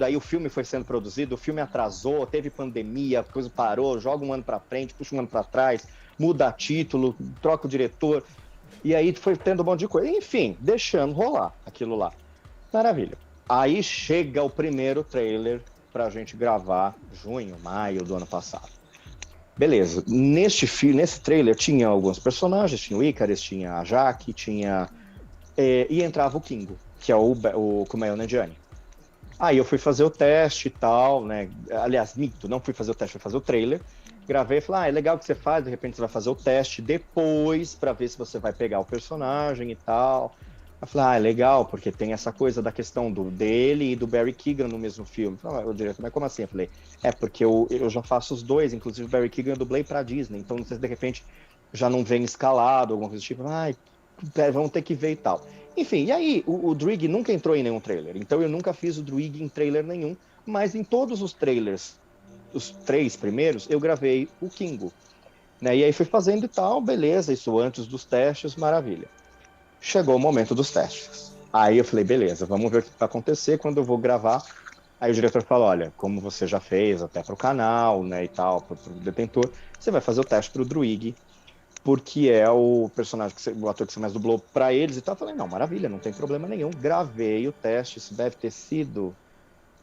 aí o filme foi sendo produzido, o filme atrasou, teve pandemia, a coisa parou, joga um ano pra frente, puxa um ano pra trás, muda título, troca o diretor, e aí foi tendo um monte de coisa. Enfim, deixando rolar aquilo lá. Maravilha. Aí chega o primeiro trailer pra gente gravar junho, maio do ano passado. Beleza, nesse trailer tinha alguns personagens, tinha o Icaris, tinha a Jaque, e entrava o Kingo, que é o Kumail Nanjiani. Aí eu fui fazer o teste e tal, né? Aliás, minto, não fui fazer o teste, fui fazer o trailer. Gravei e falei, é legal que você faz, de repente você vai fazer o teste depois pra ver se você vai pegar o personagem e tal. Eu falei, é legal, porque tem essa coisa da questão dele e do Barry Keoghan no mesmo filme. Eu falei, diretor, mas como assim? Eu falei, porque eu já faço os dois, inclusive o Barry Keoghan eu dublei pra Disney, então não sei se de repente já não vem escalado, alguma coisa do tipo, vamos ter que ver e tal. Enfim, e aí, o Druig nunca entrou em nenhum trailer, então eu nunca fiz o Druig em trailer nenhum, mas em todos os trailers, os 3 primeiros, eu gravei o Kingo, né? E aí fui fazendo e tal, beleza, isso antes dos testes, maravilha. Chegou o momento dos testes. Aí eu falei, beleza, vamos ver o que vai acontecer quando eu vou gravar. Aí o diretor falou, olha, como você já fez até pro canal, né, e tal, pro Detentor, você vai fazer o teste pro Druig, porque é o personagem, o ator que você mais dublou pra eles e tal. Eu falei, não, maravilha, não tem problema nenhum. Gravei o teste, isso deve ter sido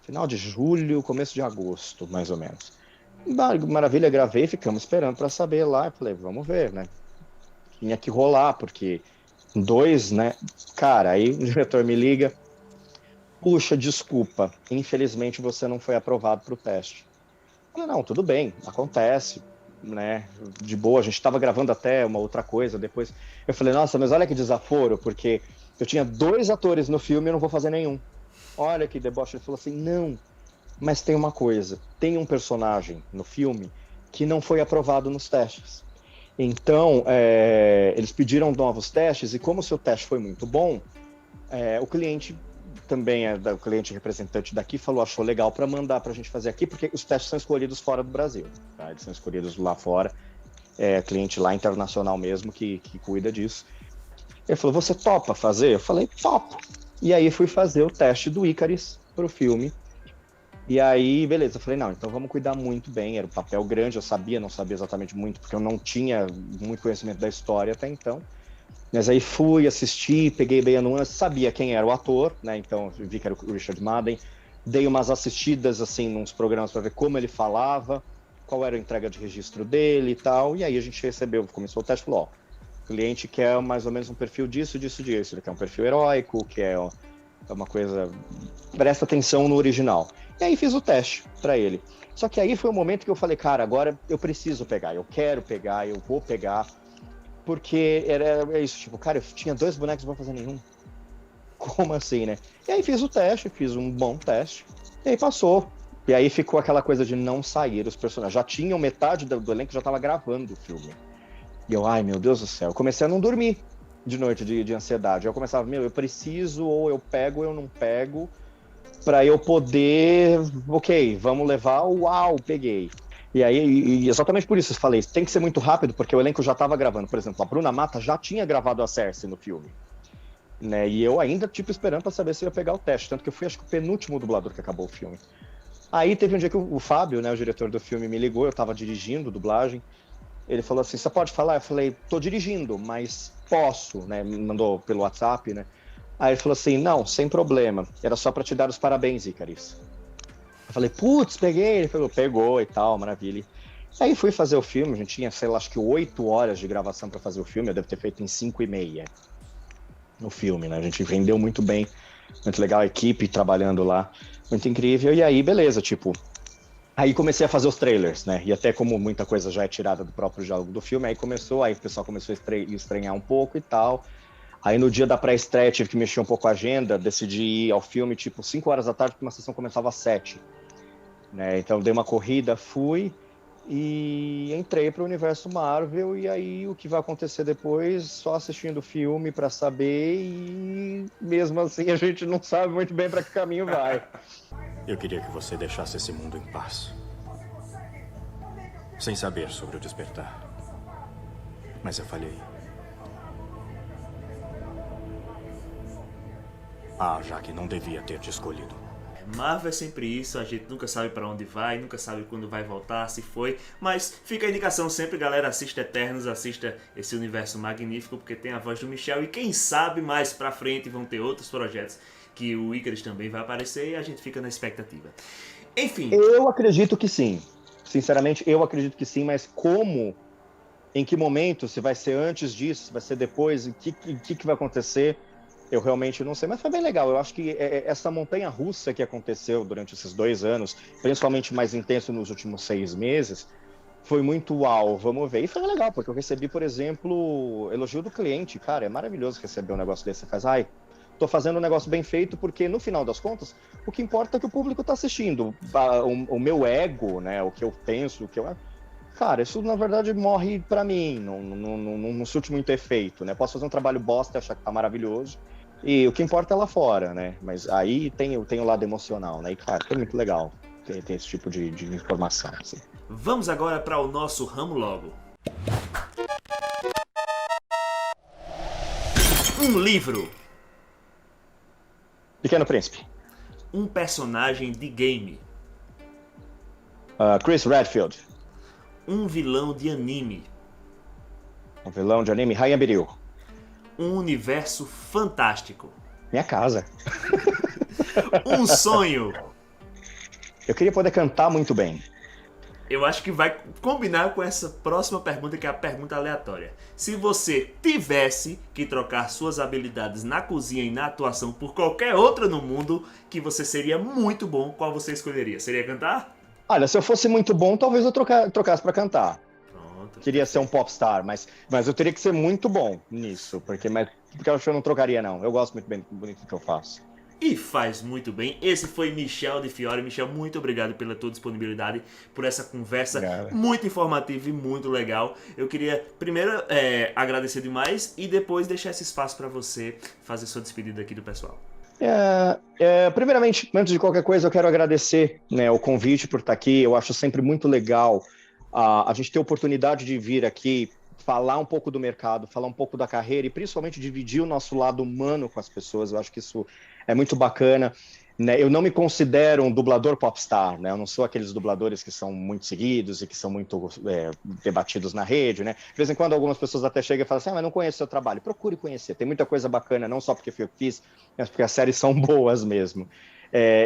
final de julho, começo de agosto, mais ou menos. Maravilha, gravei, ficamos esperando pra saber lá. Eu falei, vamos ver, né? Tinha que rolar, porque 2, né? Cara, aí o diretor me liga, puxa, desculpa, infelizmente você não foi aprovado pro teste. Eu falei, não, tudo bem, acontece, né, de boa, a gente estava gravando até uma outra coisa depois. Eu falei, nossa, mas olha que desaforo, porque eu tinha 2 atores no filme e eu não vou fazer nenhum. Olha que deboche. Ele falou assim, não, mas tem uma coisa, tem um personagem no filme que não foi aprovado nos testes. Então, eles pediram novos testes e como o seu teste foi muito bom, o cliente também o cliente representante daqui falou, achou legal para mandar para a gente fazer aqui, porque os testes são escolhidos fora do Brasil, tá? Eles são escolhidos lá fora, cliente lá internacional mesmo que cuida disso. Ele falou, você topa fazer? Eu falei, topo. E aí fui fazer o teste do Icarus pro filme. E aí, beleza, eu falei, não, então vamos cuidar muito bem, era um papel grande, eu sabia, não sabia exatamente muito, porque eu não tinha muito conhecimento da história até então. Mas aí fui, assisti, peguei bem a nuance, sabia quem era o ator, né? Então vi que era o Richard Madden, dei umas assistidas assim nos programas para ver como ele falava, qual era a entrega de registro dele e tal. E aí a gente começou o teste, falou, o cliente quer mais ou menos um perfil disso. Ele quer um perfil heróico, quer uma coisa, presta atenção no original. E aí fiz o teste para ele. Só que aí foi o momento que eu falei, cara, agora eu preciso pegar, eu quero pegar, eu vou pegar. Porque era isso, tipo, cara, eu tinha 2 bonecos, não vou fazer nenhum. Como assim, né? E aí fiz o teste, fiz um bom teste, e aí passou. E aí ficou aquela coisa de não sair os personagens. Já tinham metade do elenco, já tava gravando o filme. E eu, ai meu Deus do céu, eu comecei a não dormir de noite de ansiedade. Eu começava, eu preciso, ou eu pego ou eu não pego, pra eu poder, ok, vamos levar, uau, peguei. E aí, e exatamente por isso eu falei, tem que ser muito rápido, porque o elenco já estava gravando. Por exemplo, a Bruna Mata já tinha gravado a Cersei no filme, né? E eu ainda, esperando para saber se eu ia pegar o teste. Tanto que eu fui, acho que o penúltimo dublador que acabou o filme. Aí teve um dia que o Fábio, né, o diretor do filme, me ligou, eu estava dirigindo dublagem. Ele falou assim, você pode falar? Eu falei, tô dirigindo, mas posso, né? Me mandou pelo WhatsApp, né? Aí ele falou assim, não, sem problema. Era só para te dar os parabéns, Icarus. Eu falei, putz, peguei. Ele falou, pegou e tal, maravilha. Aí fui fazer o filme, a gente tinha, sei lá, acho que 8 horas de gravação para fazer o filme, eu devo ter feito em 5h30 no filme, né? A gente vendeu muito bem, muito legal, a equipe trabalhando lá, muito incrível. E aí, beleza, aí comecei a fazer os trailers, né? E até como muita coisa já é tirada do próprio diálogo do filme, aí o pessoal começou a estranhar um pouco e tal. Aí no dia da pré-estreia tive que mexer um pouco a agenda, decidi ir ao filme 5 horas da tarde, porque uma sessão começava às 7. Né? Então dei uma corrida, fui e entrei para o universo Marvel. E aí o que vai acontecer depois, só assistindo o filme para saber, e mesmo assim a gente não sabe muito bem para que caminho vai. Eu queria que você deixasse esse mundo em paz, sem saber sobre o despertar. Mas eu falhei. Já que não devia ter te escolhido. Marvel é sempre isso, a gente nunca sabe pra onde vai, nunca sabe quando vai voltar, se foi, mas fica a indicação sempre, galera, assista Eternos, assista esse universo magnífico, porque tem a voz do Michel, e quem sabe mais pra frente vão ter outros projetos que o Icarus também vai aparecer, e a gente fica na expectativa. Enfim. Eu acredito que sim, sinceramente eu acredito que sim, mas como, em que momento, se vai ser antes disso, se vai ser depois, o que vai acontecer, Eu realmente não sei, mas foi bem legal. Eu acho que essa montanha-russa que aconteceu durante esses 2 anos, principalmente mais intenso nos últimos 6 meses, foi muito uau, vamos ver. E foi legal, porque eu recebi, por exemplo, elogio do cliente. Cara, é maravilhoso receber um negócio desse. Você faz, ai, tô fazendo um negócio bem feito, porque no final das contas, o que importa é que o público tá assistindo. O meu ego, né, o que eu penso, o que eu... Cara, isso na verdade morre pra mim, não surte muito efeito, né? Posso fazer um trabalho bosta e achar que tá maravilhoso, e o que importa é lá fora, né? Mas aí tem o lado emocional, né? E, cara, foi muito legal ter esse tipo de informação, assim. Vamos agora para o nosso ramo logo. Um livro. Pequeno Príncipe. Um personagem de game. Chris Redfield. Um vilão de anime. Um vilão de anime, Ryan Biril. Um universo fantástico. Minha casa. Um sonho. Eu queria poder cantar muito bem. Eu acho que vai combinar com essa próxima pergunta, que é a pergunta aleatória. Se você tivesse que trocar suas habilidades na cozinha e na atuação por qualquer outra no mundo, que você seria muito bom, qual você escolheria? Seria cantar? Olha, se eu fosse muito bom, talvez eu trocasse pra cantar. Pronto. Queria ser um popstar, mas eu teria que ser muito bom nisso, porque eu acho que eu não trocaria, não. Eu gosto muito bem do que eu faço. E faz muito bem. Esse foi Michel de Fiore. Michel, muito obrigado pela tua disponibilidade, por essa conversa muito informativa e muito legal. Eu queria primeiro agradecer demais e depois deixar esse espaço para você fazer sua despedida aqui do pessoal. Primeiramente, antes de qualquer coisa, eu quero agradecer, né, o convite por estar aqui. Eu acho sempre muito legal a gente ter a oportunidade de vir aqui, falar um pouco do mercado, falar um pouco da carreira e principalmente dividir o nosso lado humano com as pessoas. Eu acho que isso é muito bacana, né? Eu não me considero um dublador popstar, né? Eu não sou aqueles dubladores que são muito seguidos e que são muito debatidos na rede, né? De vez em quando algumas pessoas até chegam e falam assim, mas não conheço seu trabalho. Procure conhecer, tem muita coisa bacana, não só porque eu fiz, mas porque as séries são boas mesmo.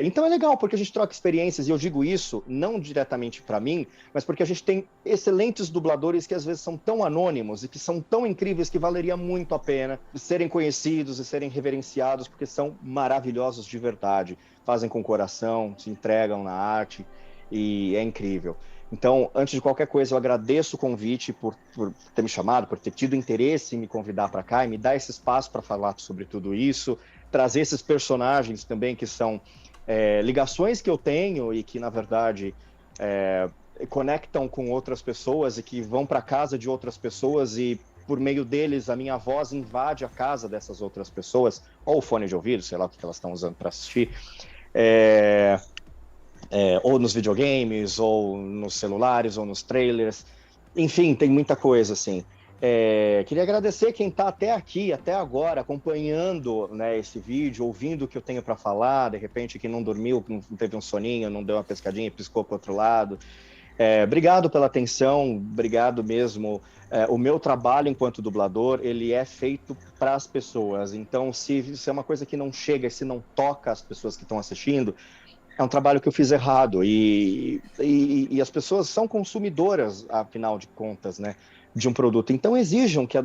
Então é legal, porque a gente troca experiências, e eu digo isso não diretamente para mim, mas porque a gente tem excelentes dubladores que às vezes são tão anônimos e que são tão incríveis que valeria muito a pena serem conhecidos e serem reverenciados, porque são maravilhosos de verdade, fazem com coração, se entregam na arte, e é incrível. Então, antes de qualquer coisa, eu agradeço o convite por ter me chamado, por ter tido interesse em me convidar para cá e me dar esse espaço para falar sobre tudo isso, trazer esses personagens também que são ligações que eu tenho e que, na verdade, conectam com outras pessoas e que vão para a casa de outras pessoas e, por meio deles, a minha voz invade a casa dessas outras pessoas, ou o fone de ouvido, sei lá o que elas estão usando para assistir, ou nos videogames, ou nos celulares, ou nos trailers. Enfim, tem muita coisa, assim. Queria agradecer quem está até aqui, até agora, acompanhando, né, esse vídeo, ouvindo o que eu tenho para falar, de repente que não dormiu, não teve um soninho, não deu uma pescadinha, piscou para o outro lado. Obrigado pela atenção, obrigado mesmo. O meu trabalho enquanto dublador, ele é feito para as pessoas, então se é uma coisa que não chega, se não toca as pessoas que estão assistindo, é um trabalho que eu fiz errado, e as pessoas são consumidoras, afinal de contas, né, de um produto. Então exijam que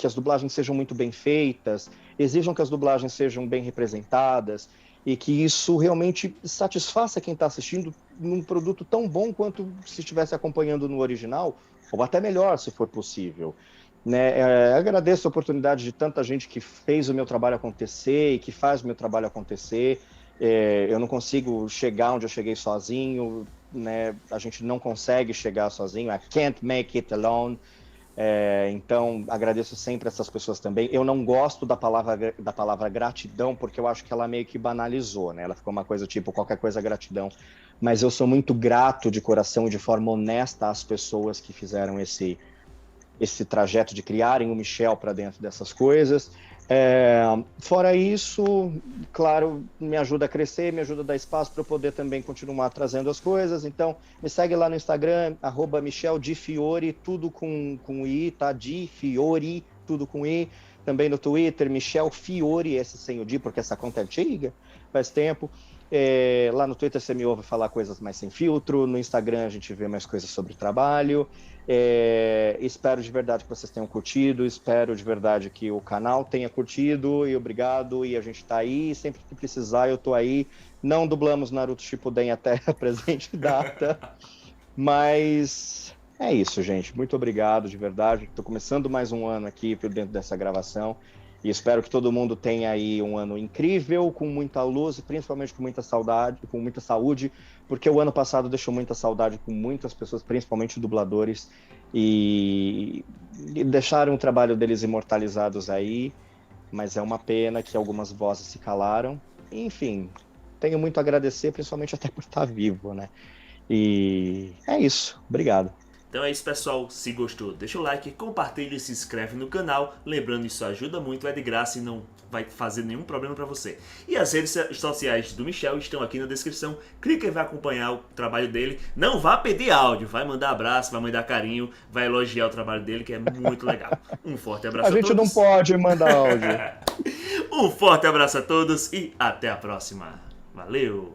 as dublagens sejam muito bem feitas, exijam que as dublagens sejam bem representadas, e que isso realmente satisfaça quem está assistindo num produto tão bom quanto se estivesse acompanhando no original, ou até melhor, se for possível. Né? Agradeço a oportunidade de tanta gente que fez o meu trabalho acontecer e que faz o meu trabalho acontecer. Eu não consigo chegar onde eu cheguei sozinho, né? A gente não consegue chegar sozinho. I can't make it alone. Então, agradeço sempre essas pessoas também. Eu não gosto da palavra gratidão, porque eu acho que ela meio que banalizou, né? Ela ficou uma coisa tipo, qualquer coisa gratidão. Mas eu sou muito grato de coração e de forma honesta às pessoas que fizeram esse trajeto de criarem o Michel para dentro dessas coisas. Fora isso, claro, me ajuda a crescer, me ajuda a dar espaço para eu poder também continuar trazendo as coisas. Então, me segue lá no Instagram, @MichelDiFiore, tudo com I, tá? Di Fiore, tudo com I. Também no Twitter, Michel Fiore, esse sem o Di, porque essa conta é antiga, faz tempo. Lá no Twitter você me ouve falar coisas mais sem filtro, no Instagram a gente vê mais coisas sobre trabalho. Espero de verdade que vocês tenham curtido, espero de verdade que o canal tenha curtido, e obrigado, e a gente tá aí, sempre que precisar eu tô aí. Não dublamos Naruto Shippuden até a presente data, mas é isso, gente, muito obrigado de verdade, tô começando mais um ano aqui por dentro dessa gravação, e espero que todo mundo tenha aí um ano incrível, com muita luz e principalmente com muita saudade, com muita saúde, porque o ano passado deixou muita saudade com muitas pessoas, principalmente dubladores, e deixaram o trabalho deles imortalizados aí, mas é uma pena que algumas vozes se calaram. Enfim, tenho muito a agradecer, principalmente até por estar vivo, né? E é isso. Obrigado. Então é isso, pessoal. Se gostou, deixa o like, compartilha e se inscreve no canal. Lembrando, isso ajuda muito, é de graça e não vai fazer nenhum problema para você. E as redes sociais do Michel estão aqui na descrição. Clica e vai acompanhar o trabalho dele. Não vá pedir áudio, vai mandar abraço, vai mandar carinho, vai elogiar o trabalho dele, que é muito legal. Um forte abraço a todos. A gente não pode mandar áudio. Um forte abraço a todos e até a próxima. Valeu!